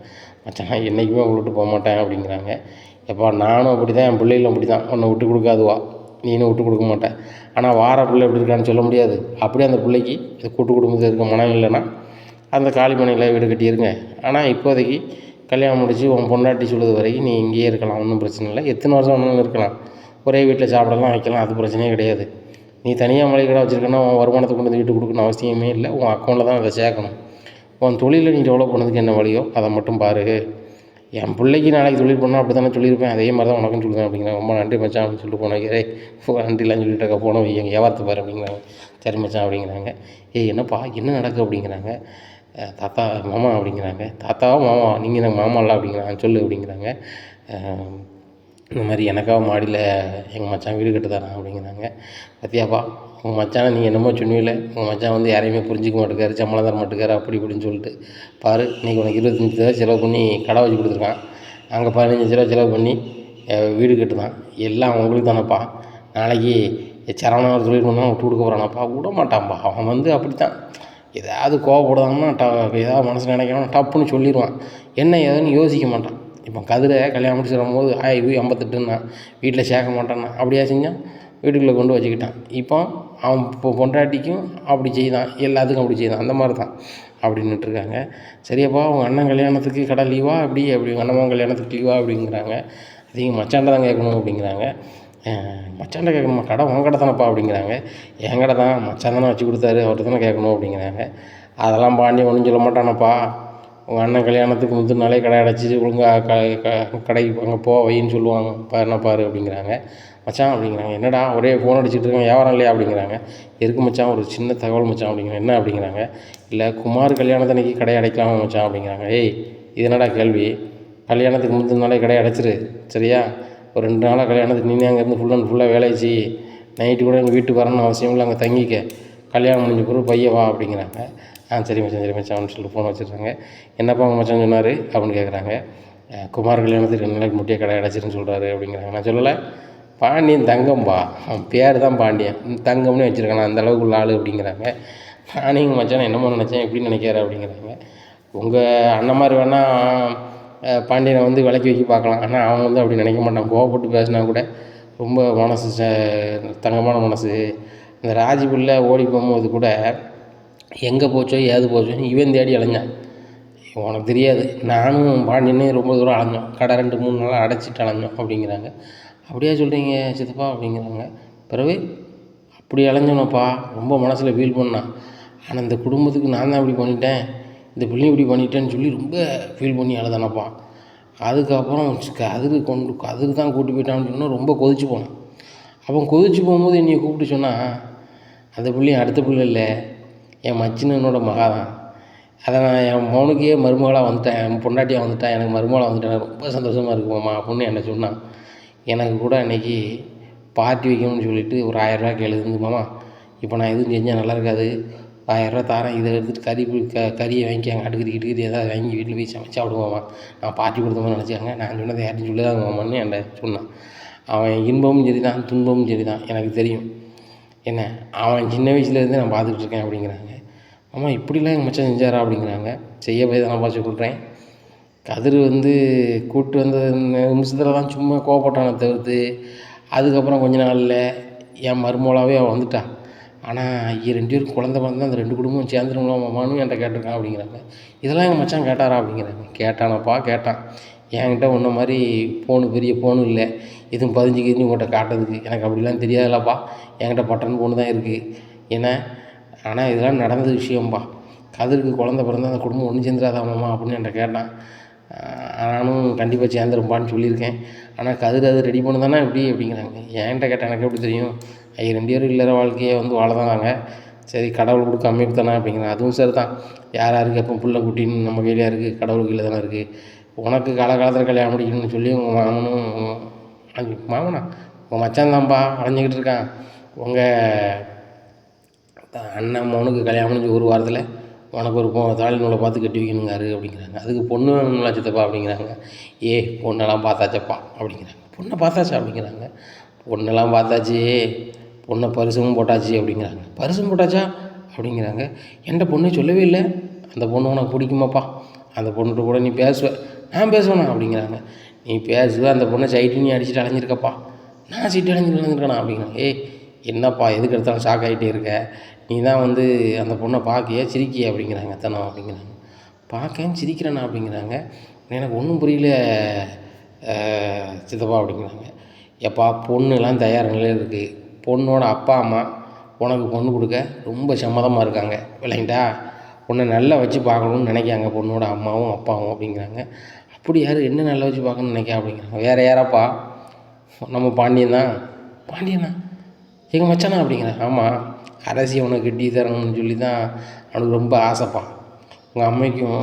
மச்சான் என்றைக்குமே விட்டு போக மாட்டேன் அப்படிங்கிறாங்க. எப்பா நானும் அப்படி தான், என் பிள்ளைகளும் அப்படி தான், உன்னை விட்டு கொடுக்காதுவா, நீனும் விட்டு கொடுக்க மாட்டேன். ஆனால் வார பிள்ளை எப்படி இருக்கான்னு சொல்ல முடியாது. அப்படியே அந்த பிள்ளைக்கு கூட்டு குடும்பத்தில் இருக்க மனம் இல்லைன்னா அந்த காளிமனையில் வீடு கட்டியிருங்க. ஆனால் இப்போதைக்கு கல்யாணம் முடித்து உன் பொண்டாட்டி சொல்லுது வரைக்கும் நீ இங்கேயே இருக்கலாம், ஒன்றும் பிரச்சனை இல்லை. எத்தனை வருஷம் ஒன்றும் இருக்கலாம், ஒரே வீட்டில் சாப்பிடலாம் வைக்கலாம், அது பிரச்சனையே கிடையாது. நீ தனியாக மளிகை கடை வச்சுருக்கன்னா உன் வருமானத்தை கொண்டு வந்து வீட்டுக்கு கொடுக்கணும் அவசியமே இல்லை. உன் அக்கௌண்ட்டில் தான் அதை சேர்க்கணும். உன் தொழிலை நீ டெவலப் பண்ணதுக்கு என்ன வழியோ அதை மட்டும் பாரு. என் பிள்ளைக்கு நாளைக்கு தொழில் பண்ணால் அப்படி தானே சொல்லியிருப்பேன், அதே மாதிரி தான் உனக்குன்னு சொல்லுவேன் அப்படிங்கிறாங்க. ரொம்ப நன்றி மச்சான் அப்படின்னு சொல்லிட்டு போனேன். நன்றிலாம் சொல்லிட்டு போனோம் எங்கள் வியாபாரத்தை பாரு அப்படிங்கிறாங்க. சரி மச்சான் அப்படிங்கிறாங்க. என்னப்பா என்ன நடக்குது அப்படிங்கிறாங்க. தாத்தா மாமா அப்படிங்கிறாங்க. தாத்தாவா மாமா? நீங்கள் எனக்கு மாமா இல்லை அப்படிங்கிறாங்க. சொல்லு அப்படிங்கிறாங்க. இந்த மாதிரி எனக்காக மாடியில் எங்கள் மச்சான் வீடு கட்டுதாரா அப்படிங்கிறாங்க. பத்தியாப்பா உங்கள் மச்சானை நீங்கள் என்னமோ சொன்னீங்களே, உங்கள் மச்சான் யாரையுமே புரிஞ்சிக்க மாட்டேக்காரு, சம்பளம் தர மாட்டேக்காரு அப்படி இப்படின்னு சொல்லிட்டு பாரு, இன்றைக்கி உனக்கு 25,000 செலவு பண்ணி கடை வச்சு கொடுத்துருக்கான். அங்கே 15,000 செலவு பண்ணி வீடு கட்டுதான். எல்லாம் உங்களுக்கு தானேப்பா. நாளைக்கு சரவணா ஒரு தொழில் பண்ணால் விட்டு கொடுக்க போகிறானாப்பா? விட மாட்டான்ப்பா. அவன் அப்படி தான், ஏதாவது கோவப்படுதாங்கன்னா ஏதாவது மனசில் நினைக்கிறான் டப்புன்னு சொல்லிடுவான். என்ன ஏதுன்னு யோசிக்க மாட்டான். இப்போ கதிரை கல்யாணம் முடிச்சு வரும்போது 58ன்னா வீட்டில் சேர்க்க மாட்டான்னா அப்படியா செஞ்சான், வீட்டுக்குள்ளே கொண்டு வச்சுக்கிட்டான். இப்போ அவன் பொண்டாட்டிக்கும் அப்படி செய்தான், எல்லாத்துக்கும் அப்படி செய்தான். அந்த மாதிரி தான் அப்படின்னுட்டுருக்காங்க. சரியப்பா உங்கள் அண்ணன் கல்யாணத்துக்கு கடை லீவா அப்படி உங்கள் அண்ணன் கல்யாணத்துக்கு லீவா அப்படிங்கிறாங்க. அதிகம் மச்சாண்ட தான் கேட்கணும் அப்படிங்கிறாங்க. மச்சாண்ட கேட்கணுமா? கடை உன் கடை தானேப்பா அப்படிங்கிறாங்க. என் கடை தான், மச்சான் தானே வச்சு கொடுத்தாரு, அவர்கிட்ட தானே கேட்கணும் அப்படிங்கிறாங்க. அதெல்லாம் பாண்டியன் ஒன்றும் சொல்ல மாட்டானப்பா. உங்கள் அண்ணன் கல்யாணத்துக்கு முந்தின நாளே கடை அடைச்சி ஒழுங்காக கடைக்கு அங்கே வைன்னு சொல்லுவாங்க. என்ன பாரு அப்படிங்கிறாங்க. மச்சான் அப்படிங்கிறாங்க. என்னடா ஒரே ஃபோன் அடிச்சுட்டு இருக்காங்க, வியாபாரம் இல்லையா அப்படிங்கிறாங்க. எதுக்கு மச்சான், ஒரு சின்ன தகவல் மச்சான் அப்படிங்கிறாங்க. என்ன அப்படிங்கிறாங்க. இல்லை குமார் கல்யாணத்தன்னைக்கு கடை அடைக்கலாமா மச்சான் அப்படிங்கிறாங்க. இது என்னடா கேள்வி? கல்யாணத்துக்கு முந்தின நாளே கடை அடைச்சிரு சரியா? ஒரு 2 நாளாக கல்யாணத்துக்கு நீ அங்கேருந்து ஃபுல்லாக வேலை செய்ய, நைட்டு கூட எங்கள் வீட்டுக்கு வரணும்னு அவசியம் இல்லை, அங்கே தங்கிக்க, கல்யாணம் முடிஞ்ச பிறகு பையன் வா அப்படிங்கிறாங்க. சரி மச்சான் அப்படின்னு சொல்லிட்டு ஃபோன் வச்சுருக்காங்க. என்னப்பா உங்கள் மச்சான் சொன்னார் அப்படின்னு கேட்குறாங்க. குமார் கல்யாணத்துக்கு 2 நாளைக்கு முட்டியே கடை அடைச்சிருன்னு சொல்கிறாரு அப்படிங்கிறாங்க. நான் சொல்லலை, பாண்டியன் தங்கம்பா, அவன் பேர் தான் பாண்டியன், தங்கம்னு வச்சுருக்கான், அந்த அளவுக்கு உள்ள ஆள் அப்படிங்கிறாங்க. நானும் மச்சான் என்னமோ நினச்சேன், எப்படி நினைக்கிறாரு அப்படிங்கிறாங்க. உங்கள் அண்ணன் மாதிரி வேணால் பாண்டியனை விலைக்கு வைக்க பார்க்கலாம், ஆனால் அவன் அப்படி நினைக்க மாட்டான். கோவப்பட்டு பேசினா கூட ரொம்ப மனசு தங்கமான மனசு. இந்த ராஜிபுல்ல ஓடி போகும்போது கூட எங்கே போச்சோ ஏது போச்சோன்னு இவன் தேடி அலைஞ்சான். உனக்கு தெரியாது, நானும் பாண்டியனே ரொம்ப தூரம் அலைஞ்சோம், கடை 2-3 நாளாக அடைச்சிட்டு அலைஞ்சோம் அப்படிங்கிறாங்க. அப்படியே சொல்கிறீங்க சித்தப்பா அப்படிங்கிறாங்க. பிறகு அப்படி அலைஞ்சோனப்பா, ரொம்ப மனசில் ஃபீல் பண்ணான். ஆனால் இந்த குடும்பத்துக்கு நான் தான் இப்படி பண்ணிட்டேன், இந்த பிள்ளையும் இப்படி பண்ணிட்டேன்னு சொல்லி ரொம்ப ஃபீல் பண்ணி அழுதானப்பா. அதுக்கப்புறம் கதிருக்கு தான் கூட்டி போயிட்டான்னு சொன்னால் ரொம்ப கொதிச்சு போனான். அவன் கொதிச்சு போகும்போது என்னை கூப்பிட்டு சொன்னான், அந்த பிள்ளையும் அடுத்த பிள்ளை இல்லை, என் மச்சினனோட மகா தான், அதை நான் என் மகனுக்கே மருமகளாக வந்துட்டேன், என் பொண்டாட்டியாக வந்துட்டேன், எனக்கு மருமகளாக வந்துட்டேன், ரொம்ப சந்தோஷமாக இருக்குமாம்மா அப்படின்னு என்ன சொன்னான். எனக்கு கூட அன்றைக்கி பார்ட்டி வைக்கணும்னு சொல்லிட்டு ஒரு 1000 ரூபா எழுதுந்து, மாமா இப்போ நான் எதுவும் செஞ்சால் நல்லா இருக்காது, 1000 ரூபா தாரேன், இதை எடுத்துகிட்டு கறியை வாங்கிக்காங்க, அடுக்கறி ஏதாவது வாங்கி வீட்டில் போய் சமைச்சு சாப்பிடுவாமா, நான் பார்ட்டி கொடுத்த மாதிரி நினச்சாங்க, நான் சொன்னதை யார்ட்டும் சொல்லிதான் மாமான்னு என்கிட்ட சொன்னான். அவன் இன்பமும் சரி தான், துன்பமும் சரி தான், எனக்கு தெரியும். என்ன அவன் சின்ன வயசுலேருந்தே நான் பார்த்துக்கிட்டு இருக்கேன் அப்படிங்கிறாங்க. ஆமாம் இப்படிலாம் எங்கள் மச்சான் செஞ்சாரா அப்படிங்கிறாங்க. செய்ய போய் தான் நான் பார்த்து சொல்கிறேன். கதிர் கூப்பிட்டு வந்த நிமிஷத்தில் தான் சும்மா கோவப்பட்டானே தவிர்த்து, அதுக்கப்புறம் கொஞ்ச நாளில் என் மருமகளாகவே அவன் வந்துட்டான். ஆனால் 2 பேருக்கு குழந்த பிறந்தா அந்த 2 குடும்பமும் சேர்ந்துருங்களா மாமான்னு என்கிட்ட கேட்டிருக்கான் அப்படிங்கிறாங்க. இதெல்லாம் எங்கள் மச்சான் கேட்டாரா அப்படிங்கிறாங்க. கேட்டானப்பா கேட்டான். என்கிட்ட உன்ன மாதிரி பெரிய ஃபோனு இல்லை, எதுவும் பதிஞ்சு கிதிஞ்சு உங்கள்கிட்ட காட்டுறதுக்கு. எனக்கு அப்படிலாம் தெரியாதுல்லப்பா, என்கிட்ட பட்டன் ஃபோனு தான் இருக்குது என்ன. ஆனால் இதெல்லாம் நடந்த விஷயம்ப்பா. கதிருக்கு குழந்த பிறந்தா அந்த குடும்பம் ஒன்று சேர்ந்துடாதா மாமா அப்படின்னு என்கிட்ட கேட்டான். நானும் கண்டிப்பாக சேர்ந்துருப்பான்னு சொல்லியிருக்கேன். ஆனால் கதிர் அது ரெடி பண்ணு தானே எப்படி அப்படிங்கிறாங்க. என்கிட்ட கேட்டால் எனக்கு எப்படி தெரியும், 2 பேரும் இல்லற வாழ்க்கையை வாழ தானாங்க. சரி கடவுள் கொடுக்க அமைப்பு தானே அப்படிங்கிறாங்க. அதுவும் சரி தான், யார் யாருக்கு எப்போ புள்ள குட்டின்னு நம்ம கையிலையா இருக்குது, கடவுள் கையில் தானே இருக்குது. உனக்கு காலகாலத்தில் கல்யாணம் முடிக்கணும்னு சொல்லி உங்கள் மாமனும் மாமனா உங்கள் மச்சான் தான்ப்பா அலைஞ்சிக்கிட்டு இருக்கான். உங்கள் அண்ணன் மகனுக்கு கல்யாணம் முடிஞ்சு ஒரு வாரத்தில் உனக்கு ஒரு தாலி நூலை பார்த்து கட்டி வைக்கணுங்காரு அப்படிங்கிறாங்க. அதுக்கு பொண்ணு வேணுங்களா சித்தப்பா அப்படிங்கிறாங்க. பொண்ணெல்லாம் பார்த்தாச்சப்பா அப்படிங்கிறாங்க. பொண்ணை பார்த்தாச்சா அப்படிங்கிறாங்க. பொண்ணெல்லாம் பார்த்தாச்சு, பொண்ணை பரிசும் போட்டாச்சு அப்படிங்கிறாங்க. பரிசும் போட்டாச்சா அப்படிங்கிறாங்க. என்கிட்ட பொண்ணை சொல்லவே இல்லை. அந்த பொண்ணு உனக்கு பிடிக்குமாப்பா, அந்த பொண்ணுகிட்ட கூட நீ பேசுவ. நான் பேசுவேண்ணா அப்படிங்கிறாங்க. நீ பேசுவ, அந்த பொண்ணை சைட்டு நீ அடிச்சுட்டு அலைஞ்சிருக்கப்பா. நான் சீட்டு அலைஞ்சிருக்கேண்ணா அப்படிங்கிறாங்க. என்னப்பா எதுக்கு எடுத்தாலும் ஷாக் ஆகிட்டே இருக்க, நீ தான் அந்த பொண்ணை பார்க்கிய சிரிக்கிய அப்படிங்கிறாங்க. தானே அப்படிங்கிறாங்க. பார்க்கேன் சிரிக்கிறேண்ணா அப்படிங்கிறாங்க. எனக்கு ஒன்றும் புரியல சித்தப்பா அப்படிங்கிறாங்க. எப்பா பொண்ணுலாம் தயார் நிலையில் இருக்குது, பொண்ணோட அப்பா அம்மா உனக்கு பொண்ணு கொடுக்க ரொம்ப சம்மதமாக இருக்காங்க, விளையாண்டா உன்னை நல்லா வச்சு பார்க்கணுன்னு நினைக்காங்க பொண்ணோட அம்மாவும் அப்பாவும் அப்படிங்கிறாங்க. அப்படி யார் என்ன நல்லா வச்சு பார்க்கணுன்னு நினைக்கா அப்படிங்கிறாங்க. வேறு யாராப்பா, நம்ம பாண்டியன் தான். பாண்டியனா எங்கள் மச்சானா அப்படிங்கிறாங்க. ஆமாம், அரசியை உனக்கு கட்டி தரணும்னு சொல்லி தான் அவனுக்கு ரொம்ப ஆசைப்பா. உங்கள் அம்மைக்கும்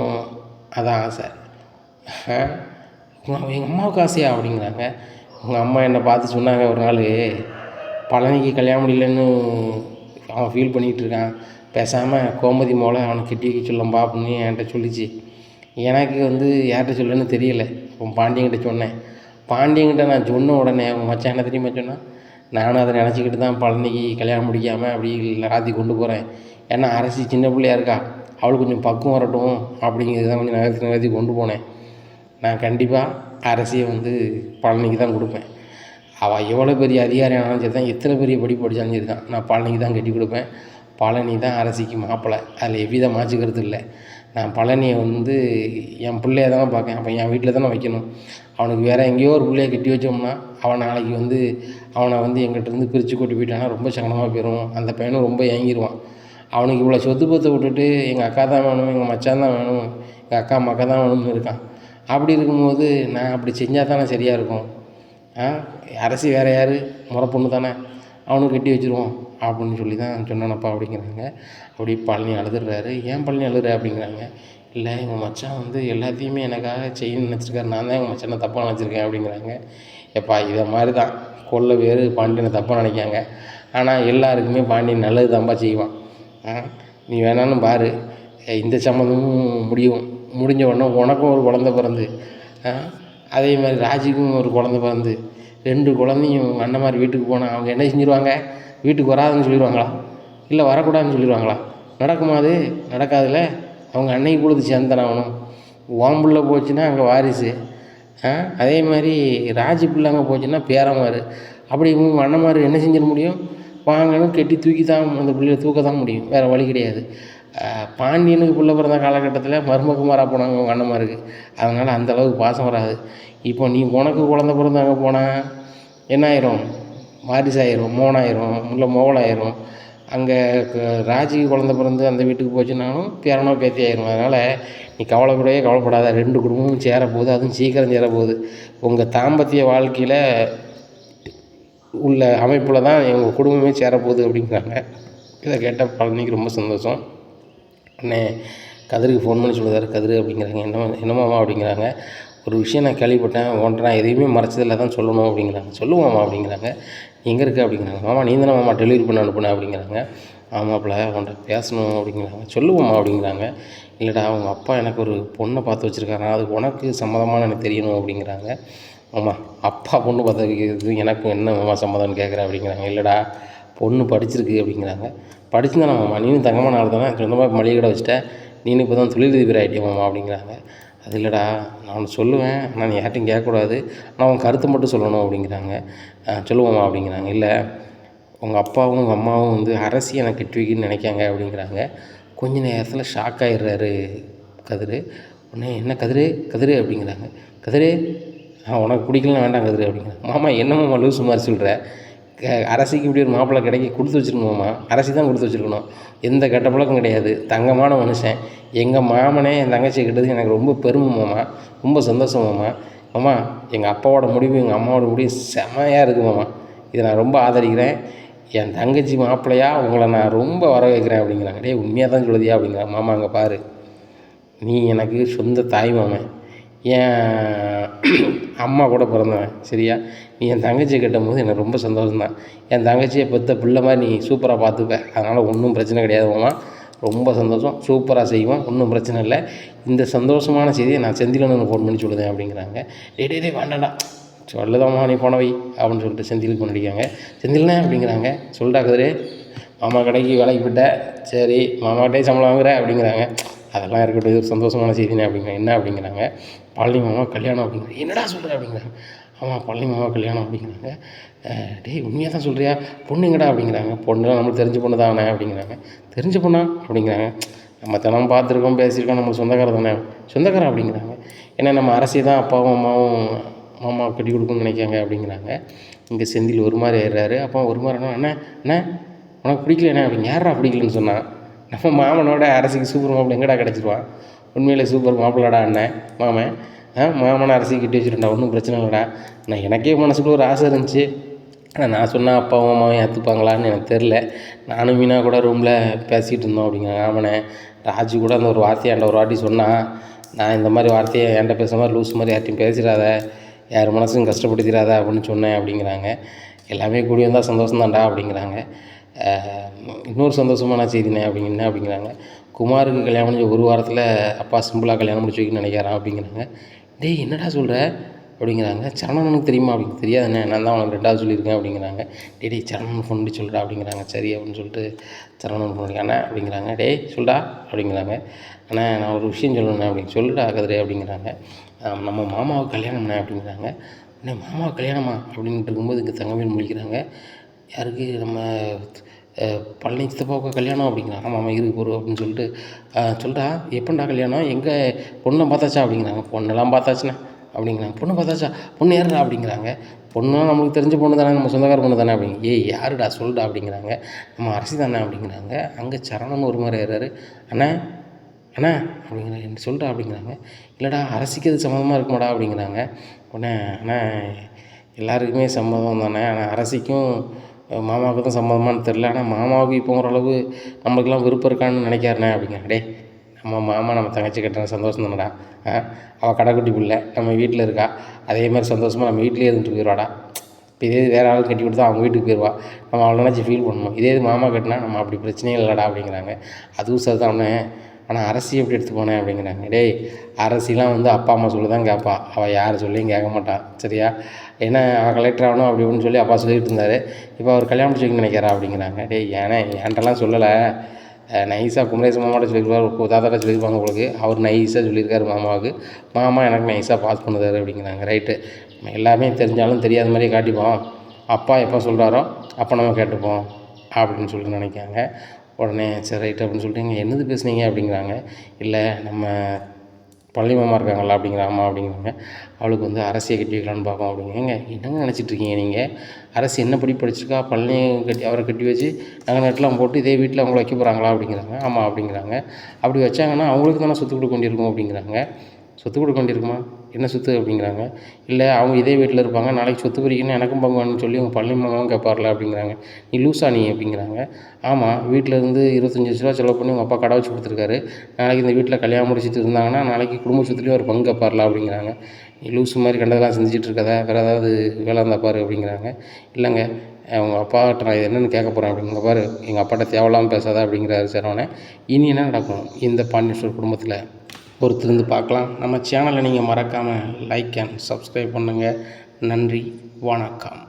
அதான் ஆசை. எங்கள் அம்மாவுக்கு ஆசையா அப்படிங்கிறாங்க. உங்கள் அம்மா என்னை பார்த்து சொன்னாங்க ஒரு நாள், பழனிக்கு கல்யாணம் முடியலன்னு அவன் ஃபீல் பண்ணிகிட்டு இருக்கான், பேசாமல் கோமதி மோளை அவனை கட்டி வைக்க சொல்லம்பா அப்படின்னு என்கிட்ட சொல்லிச்சு. எனக்கு யார்கிட்ட சொல்லணுன்னு தெரியலை. அப்போ பாண்டியன்கிட்ட சொன்னேன். பாண்டியன்கிட்ட நான் சொன்ன உடனே உங்கள் மச்சான் என்ன தெரியுமா சொன்னான், நானும் அதை நினச்சிக்கிட்டு தான் பழனிக்கு கல்யாணம் முடிக்காமல் அப்படி ராத்தி கொண்டு போகிறேன். ஏன்னா அரசி சின்ன பிள்ளையா இருக்கா, அவளுக்கு கொஞ்சம் பக்குவம் வரட்டும் அப்படிங்கிறது தான் கொஞ்சம் நகர்த்தி கொண்டு போனேன். நான் கண்டிப்பாக அரசியை பழனிக்கு தான் கொடுப்பேன். அவள் எவ்வளோ பெரிய அதிகாரி ஆனாலும் சரி தான், எத்தனை பெரிய படிப்பு படித்தாலும் சரி தான், நான் பழனிக்கு தான் கட்டி கொடுப்பேன். பழனி தான் அரசிக்கு மாப்பிள்ளை, அதில் எவ்வித மாற்றிக்கிறது இல்லை. நான் பழனியை என் பிள்ளைய தானே பார்க்கேன், அப்போ என் வீட்டில் தானே வைக்கணும். அவனுக்கு வேறு எங்கேயோ ஒரு பிள்ளைய கட்டி வச்சோம்னா அவன் நாளைக்கு அவனை எங்கிட்டேருந்து பிரித்து கூட்டி போயிட்டானா ரொம்ப சங்கடமாக போயிடும். அந்த பையனும் ரொம்ப ஏங்கிடுவான். அவனுக்கு இவ்வளோ சொத்து பத்தை விட்டுட்டு எங்கள் அக்கா தான் வேணும், எங்கள் மச்சான் தான் வேணும், எங்கள் அக்கா மக்கா தான் வேணும்னு இருக்கான். அப்படி இருக்கும்போது நான் அப்படி செஞ்சால் தானே சரியாக இருக்கும். அரசி வேறு யார், முறை பொண்ணு தானே, அவனுக்கு கட்டி வச்சுருவோம் அப்படின்னு சொல்லி தான் சொன்னானப்பா அப்படிங்கிறாங்க. அப்படி பழனி அழுதுடுறாரு. ஏன் பழனி அழுதுற அப்படிங்கிறாங்க. இல்லை எங்கள் மச்சான் எல்லாத்தையுமே எனக்காக செய்யணும்னு நினச்சிருக்காரு, நான் தான் எங்கள் மச்சானை தப்பாக நினச்சிருக்கேன் அப்படிங்கிறாங்க. எப்பா இதை மாதிரி தான் கொள்ள பேர் பாண்டியனை தப்பாக நினைக்காங்க, ஆனால் எல்லாருக்குமே பாண்டியன் நல்லது தான்ப்பா செய்வான். நீ வேணாலும் பாரு, இந்த சம்மந்தமும் முடிஞ்ச உடனே உனக்கும் ஒரு குழந்த பிறந்து, அதே மாதிரி ராஜிக்கும் ஒரு குழந்த பிறந்து, 2 குழந்தையும் அண்ணன் மாதிரி வீட்டுக்கு போனால் அவங்க என்ன செஞ்சுருவாங்க, வீட்டுக்கு வராதுன்னு சொல்லிடுவாங்களா, இல்லை வரக்கூடாதுன்னு சொல்லிடுவாங்களா? நடக்குமா? அது நடக்காதுல்ல. அவங்க அன்னைக்கு பொழுது சேர்ந்தனாகணும். ஓம்புள்ள போச்சுன்னா அங்கே வாரிசு, அதே மாதிரி ராஜி பிள்ளை அங்கே போச்சுன்னா பேரமாரு. அப்படி இவங்க அண்ணன்மார் என்ன செஞ்சிட முடியும், வாங்கணும் கட்டி தூக்கி தான் அந்த பிள்ளையை தூக்க தான் முடியும், வேறு வழி கிடையாது. பாண்டியனுக்கு பிள்ளை பிறந்த காலகட்டத்தில் மருமகுமாராக போனாங்க அவங்க அண்ணன்மாருக்கு, அதனால் அந்தளவுக்கு பாசம் வராது. இப்போ நீ உனக்கு குழந்த பிறந்து அங்கே போனால் என்ன ஆயிரும், வாரிசாயிரும், மோனாயிரும், இல்லை மோவலாயிரும். அங்கே ராஜிக்கு குழந்த பிறந்து அந்த வீட்டுக்கு போச்சுன்னாலும் பேரனோ பேத்தி ஆயிரும். அதனால் நீ கவலைப்படாத, 2 குடும்பமும் சேரப்போகுது, அதுவும் சீக்கிரம் சேரப்போகுது. உங்கள் தாம்பத்திய வாழ்க்கையில் உள்ள அமைப்பில் தான் எங்கள் குடும்பமே சேரப்போகுது அப்படிங்கிறாங்க. இதை கேட்டால் பழனிக்கு ரொம்ப சந்தோஷம். அண்ணே கதிருக்கு ஃபோன் பண்ணி சொல்லுறாரு. கதிர் அப்படிங்கிறாங்க. என்னமாமா அப்படிங்கிறாங்க. ஒரு விஷயம் நான் கேள்விப்பட்டேன், உன்ட்ட நான் எதையுமே மறைச்சதில்லை தான் சொல்லணும் அப்படிங்கிறாங்க. சொல்லுவாமா அப்படிங்கிறாங்க. எங்கே இருக்க அப்படிங்கிறாங்க. மாமா நீ தானே மாமா டெலிவரி பண்ண அனுப்புனேன் அப்படிங்கிறாங்க. ஆமாப்பில் உன்ட்ட பேசணும் அப்படிங்கிறாங்க. சொல்லுவோம்மா அப்படிங்கிறாங்க. இல்லைடா அவங்க அப்பா எனக்கு ஒரு பொண்ணை பார்த்து வச்சுருக்காங்க, அது உனக்கு சம்மதமான எனக்கு தெரியணும் அப்படிங்கிறாங்க. ஆமாம் அப்பா பொண்ணு பார்த்து வைக்கிறது எனக்கு என்ன மாமா சம்மதம்னு கேட்குறேன் அப்படிங்கிறாங்க. இல்லைடா பொண்ணு படிச்சிருக்கு அப்படிங்கிறாங்க. படிச்சுதானே மாமா, நீனும் தங்கமான ஆள் தானே, சொந்தமாக மளிகை கடை வச்சுட்டேன், நீனு இப்போ தான் தொழிலதிபர் ஆகிட்டே மாமா அப்படிங்கிறாங்க. அது இல்லைடா நான் ஒன்று சொல்லுவேன், ஆனால் நீ யார்ட்டையும் கேட்கக்கூடாது, ஆனால் அவன் கருத்தை மட்டும் சொல்லணும் அப்படிங்கிறாங்க. சொல்லுவோம்மா அப்படிங்கிறாங்க. இல்லை உங்கள் அப்பாவும் உங்கள் அம்மாவும் வந்து அரசி எனக்கு கட்டி வைக்கணும்னு நினைக்காங்க அப்படிங்கிறாங்க. கொஞ்ச நேரத்தில் ஷாக் ஆகிடுறாரு கதிர். உடனே என்ன கதிர் அப்படிங்கிறாங்க. கதிர் உனக்கு பிடிக்கலன்னா வேண்டாம் கதிர் அப்படிங்கிறாங்க. மாமா என்ன மாமா லூசு மாதிரி சொல்கிற, அரசிக்கு இப்படி ஒரு மாப்பிள்ளை கிடைக்க கொடுத்து வச்சுருக்கணுமாம்மா, அரசி தான் கொடுத்து வச்சுருக்கணும். எந்த கெட்ட பழக்கம் கிடையாது, தங்கமான மனுஷன். எங்கள் மாமனே என் தங்கச்சியை கெட்டதுக்கு எனக்கு ரொம்ப பெருமை மாமா, ரொம்ப சந்தோஷம் மாமா. மாமா எங்கள் அப்பாவோட முடிவு எங்கள் அம்மாவோட முடிவு செமையாக இருக்குது மாமா, இதை நான் ரொம்ப ஆதரிக்கிறேன். என் தங்கச்சி மாப்பிள்ளையா உங்களை நான் ரொம்ப வரவேற்கிறேன் அப்படிங்கிறாங்க. டேய் உண்மையாக தான் சொல்லுதியா அப்படிங்கிறாங்க. மாமா அங்கே பாரு, நீ எனக்கு சொந்த தாய் மாமன், என் அம்மா கூட பிறந்தவன் சரியா. நீ என் தங்கச்சியை கட்டும்போது எனக்கு ரொம்ப சந்தோஷம்தான். என் தங்கச்சியை பெற்ற பிள்ளை மாதிரி நீ சூப்பராக பார்த்துப்ப, அதனால் ஒன்றும் பிரச்சனை கிடையாது மாமா, ரொம்ப சந்தோஷம், சூப்பராக செய்வோம், ஒன்றும் பிரச்சனை இல்லை. இந்த சந்தோஷமான செய்தியை நான் செந்திலனுக்கு ஃபோன் பண்ணி சொல்லுதேன் அப்படிங்கிறாங்க. டே வேண்டாம்டா சொல்லுதாம்மா நீ போனவை அப்படின்னு சொல்லிட்டு செந்திலுக்கு ஃபோன் அடிக்காங்க. செந்தில்ண்ணே அப்படிங்கிறாங்க. சொல்லிட்டா கதிர், மாமா கடைக்கு வேலைக்கு போயிட்ட, சரி மாமாக்கிட்டே சம்பளம் வாங்குற அப்படிங்கிறாங்க. அதெல்லாம் இருக்கட்டும், இது ஒரு சந்தோஷமான செய்தினே அப்படிங்கிறாங்க. என்ன அப்படிங்கிறாங்க. பழனி மாமா கல்யாணம் அப்படிங்கிறாங்க. என்னடா சொல்கிற அப்படிங்கிறாங்க. ஆமாம் பழனி மாமா கல்யாணம் அப்படிங்கிறாங்க. டேய் உண்மையாக தான் சொல்கிறியா, பொண்ணுங்கடா அப்படிங்கிறாங்க. பொண்ணுலாம் நம்மளுக்கு தெரிஞ்ச பொண்ணு தானே அப்படிங்கிறாங்க. தெரிஞ்ச பொண்ணா அப்படிங்கிறாங்க. நம்ம தினம் பார்த்துருக்கோம் பேசியிருக்கோம், நம்மளுக்கு சொந்தக்காரர் தானே. சொந்தக்காரன் அப்படிங்கிறாங்க. ஏன்னா நம்ம அரசியை தான் அப்பாவும் அம்மாவும் மாமா கட்டி கொடுக்கணும்னு நினைக்காங்க அப்படிங்கிறாங்க. இங்கே செந்தில் ஒரு மாதிரி ஏறுறாரு. அப்போ ஒரு மாதிரி அண்ணா உனக்கு பிடிக்கல என்ன அப்படிங்க. யாரா பிடிக்கலன்னு சொன்னான். நம்ம மாமனோட அரசிக்கு சூப்பர் மாப்பிள்ளை எங்கடா கிடச்சிருவான், உண்மையிலே சூப்பர் மாப்பிள்ளடா அண்ணன் மாமன். மாமனை அரசிக்கு கட்டி வச்சுருண்டா, ஒன்றும் பிரச்சனை இல்லைடா. நான் எனக்கே மனசுக்குள்ள ஒரு ஆசை இருந்துச்சு, ஆனால் நான் சொன்னால் அப்பாவும் அம்மாவும் ஏற்றுப்பாங்களான்னு எனக்கு தெரில. நானும் மீனா கூட ரூமில் பேசிகிட்டு இருந்தோம் அப்படிங்கிறாங்க. ஆமாண்ணே ராஜு கூட அந்த ஒரு வார்த்தையை என்கிட்ட ஒரு வாட்டி சொன்னால், நான் இந்த மாதிரி வார்த்தையை என்கிட்ட பேசுகிற மாதிரி லூஸ் மாதிரி யார்ட்டையும் பேசிடாத, யார் மனசும் கஷ்டப்படுத்திடாத அப்படின்னு சொன்னேன் அப்படிங்கிறாங்க. எல்லாமே கூடி வந்தால் சந்தோஷம்தான்டா அப்படிங்கிறாங்க. இன்னொரு சந்தோஷமான செய்தினே அப்படிங்கிறாங்க. குமாருக்கு கல்யாணம் முடிஞ்ச ஒரு வாரத்தில் அப்பா சிம்பிளாக கல்யாணம் முடிச்சு வைக்கணும்னு நினைக்கிறான் அப்படிங்கிறாங்க. டேய் என்னடா சொல்கிற அப்படிங்கிறாங்க. சரணனுக்கு தெரியுமா அப்படிங்க. தெரியாதுண்ணே, நான் தான் அவனுக்கு 2வது சொல்லியிருக்கேன் அப்படிங்கிறாங்க. டேய் சரணன் ஃபோன் பண்ணி சொல்கிறா அப்படிங்கிறாங்க. சரி அப்படின்னு சொல்லிட்டு சரணன் ஃபோன் பண்ணி அண்ணா அப்படிங்கிறாங்க. டேய் சொல்டா அப்படிங்கிறாங்க. அண்ணா நான் ஒரு விஷயம் சொல்லணுண்ணே அப்படின்னு. சொல்லுடா கதிரே அப்படிங்கிறாங்க. நம்ம மாமாவுக்கு கல்யாணம்ண்ணே அப்படிங்கிறாங்க. அண்ணே மாமாவுக்கு கல்யாணமா அப்படின்ட்டு இருக்கும்போது இங்கே தங்கமேல் முழிக்கிறாங்க. யாருக்கு நம்ம பழனி சித்தப்பாவுக்கு கல்யாணம் அப்படிங்கிறாங்க. ஆமாம் இருக்கு போகிறோம் அப்படின்னு சொல்லிட்டு சொல்கிறா. எப்போண்டா கல்யாணம், எங்கே பொண்ணை பார்த்தாச்சா அப்படிங்கிறாங்க. பொண்ணெல்லாம் பார்த்தாச்சுண்ணே அப்படிங்கிறாங்க. பொண்ணு பார்த்தாச்சா, பொண்ணு யாருடா அப்படிங்கிறாங்க. பொண்ணுலாம் நம்மளுக்கு தெரிஞ்ச பொண்ணு தானே, நம்ம சொந்தக்கார பொண்ணு தானே அப்படிங்க. ஏய் யாருடா சொல்லுடா அப்படிங்கிறாங்க. நம்ம அரசி தானே அப்படிங்கிறாங்க. அங்கே சரணன் ஒரு மாதிரி ஏறாரு. அண்ணா அப்படிங்கிறாங்க. என்ன சொல்கிறா அப்படிங்கிறாங்க. இல்லைடா அரசிக்கு அது சம்மந்தமாக இருக்குமாடா அப்படிங்கிறாங்க. உடனே அண்ணா எல்லாருக்குமே சம்மதம் தானே, ஆனால் அரசிக்கும் மாமாவுக்கு தான் சம்மதமானு தெரில, ஆனால் மாமாவுக்கு இப்போ ஓரளவு நம்மளுக்கெல்லாம் விருப்பம் இருக்கான்னு நினைக்காருண்ணே அப்படிங்கிறாங்க. டே நம்ம மாமா நம்ம தங்கச்சி கட்டுற சந்தோஷம் தானடா, அவள் கடைக்குட்டி பிள்ளை நம்ம வீட்டில் இருக்கா, அதே மாதிரி சந்தோஷமாக நம்ம வீட்டிலே இருந்துட்டு போயிடுவாடா. இப்போ இதே வேறு ஆளுக்கு கட்டி கொடுத்தா அவங்க வீட்டுக்கு போயிடுவா, நம்ம அவளை நினச்சி ஃபீல் பண்ணணும். இதே மாமா கட்டினா நம்ம அப்படி பிரச்சனையே இல்லைடா அப்படிங்கிறாங்க. அதுவும் சார் தானே, ஆனால் அரசி எப்படி எடுத்து போனேன் அப்படிங்கிறாங்க. டேய் அரசிலாம் வந்து அப்பா அம்மா சொல்லி தான் கேட்பா, அவள் யார் சொல்லியும் கேட்க மாட்டான் சரியா. ஏன்னா அவள் கலெக்டர் ஆகணும் அப்படி இப்படின்னு சொல்லி அப்பா சொல்லிட்டு இருந்தார், இப்போ அவர் கல்யாணம் முடிச்சுக்கணும்னு நினைக்கிறா அப்படிங்கிறாங்க. டேய் ஏன்னா என்கிட்டலாம் சொல்லலை, நைஸாக குமரேச மாமாட்ட சொல்லியிருப்பார், தாத்தாட்ட சொல்லியிருப்பாங்க உங்களுக்கு, அவர் நைஸாக சொல்லியிருக்காரு மாமாவுக்கு, மாமா எனக்கு நைஸாக பாஸ் பண்ணுதாரு அப்படிங்கிறாங்க. ரைட்டு, நம்ம எல்லாமே தெரிஞ்சாலும் தெரியாத மாதிரியே காட்டிப்போம், அப்பா எப்போ சொல்கிறாரோ அப்போ நம்ம கேட்டுப்போம் அப்படின்னு சொல்லிட்டு நினைக்காங்க. உடனே சரி ரைட்டு அப்படின்னு சொல்லிட்டு இங்கே என்னது பேசுனீங்க அப்படிங்கிறாங்க. இல்லை நம்ம பழனி மாமா இருக்காங்களா அப்படிங்கிற அம்மா அப்படிங்கிறாங்க. அவளுக்கு வந்து அரசியை கட்டி வைக்கலான்னு பார்ப்போம் அப்படிங்கிறாங்க. என்னங்க நினச்சிட்ருக்கீங்க நீங்கள், அரசு என்ன படி படிச்சிருக்கா, பழனி கட்டி அவரை கட்டி வச்சு நாங்கள் நெட்டெலாம் போட்டு இதே வீட்டில் அவங்கள வைக்க போகிறாங்களா அப்படிங்கிறாங்க. ஆமாம் அப்படிங்கிறாங்க. அப்படி வச்சாங்கன்னா அவங்களுக்கு தானே சொத்து கொடுக்க வேண்டியிருக்கும் அப்படிங்கிறாங்க. சொத்து கொடுக்க வேண்டியிருக்குமா, என்ன சொத்து அப்படிங்கிறாங்க. இல்லை அவங்க இதே வீட்டில் இருப்பாங்க, நாளைக்கு சொத்து பிரிக்கணும் எனக்கும் பங்கு வேணும்னு சொல்லி உங்கள் பழனி மாமாவும் கேட்பார்ல அப்படிங்கிறாங்க. நீ லூசா நீ அப்படிங்கிறாங்க. ஆமாம் வீட்டில் இருந்து 25 லட்ச ரூபா செலவு பண்ணி உங்கள் அப்பா கடை வச்சு கொடுத்துருக்காரு, நாளைக்கு இந்த வீட்டில் கல்யாணம் முடிச்சுட்டு இருந்தாங்கன்னா நாளைக்கு குடும்ப சொத்துலேயும் ஒரு பங்கு கேட்பார்ல அப்படிங்கிறாங்க. நீ லூசு மாதிரி கண்டதெல்லாம் செஞ்சுட்டு இருக்கத, வேறு ஏதாவது வேலை இருந்தால் பாரு அப்படிங்கிறாங்க. இல்லைங்க அவங்க அப்பாட்ட நான் இது என்னென்னு கேட்க போகிறேன் அப்படிங்கிற பாரு, எங்கள் அப்பாட்ட தேவையில்லாமல் பேசாத அப்படிங்கிறாரு சரவணன். இனி என்ன நடக்கும் இந்த பாண்டியேஸ்வர் குடும்பத்தில் பொறுத்திருந்து பார்க்கலாம். நம்ம சேனலை நீங்கள் மறக்காமல் லைக் அண்ட் சப்ஸ்கிரைப் பண்ணுங்கள். நன்றி, வணக்கம்.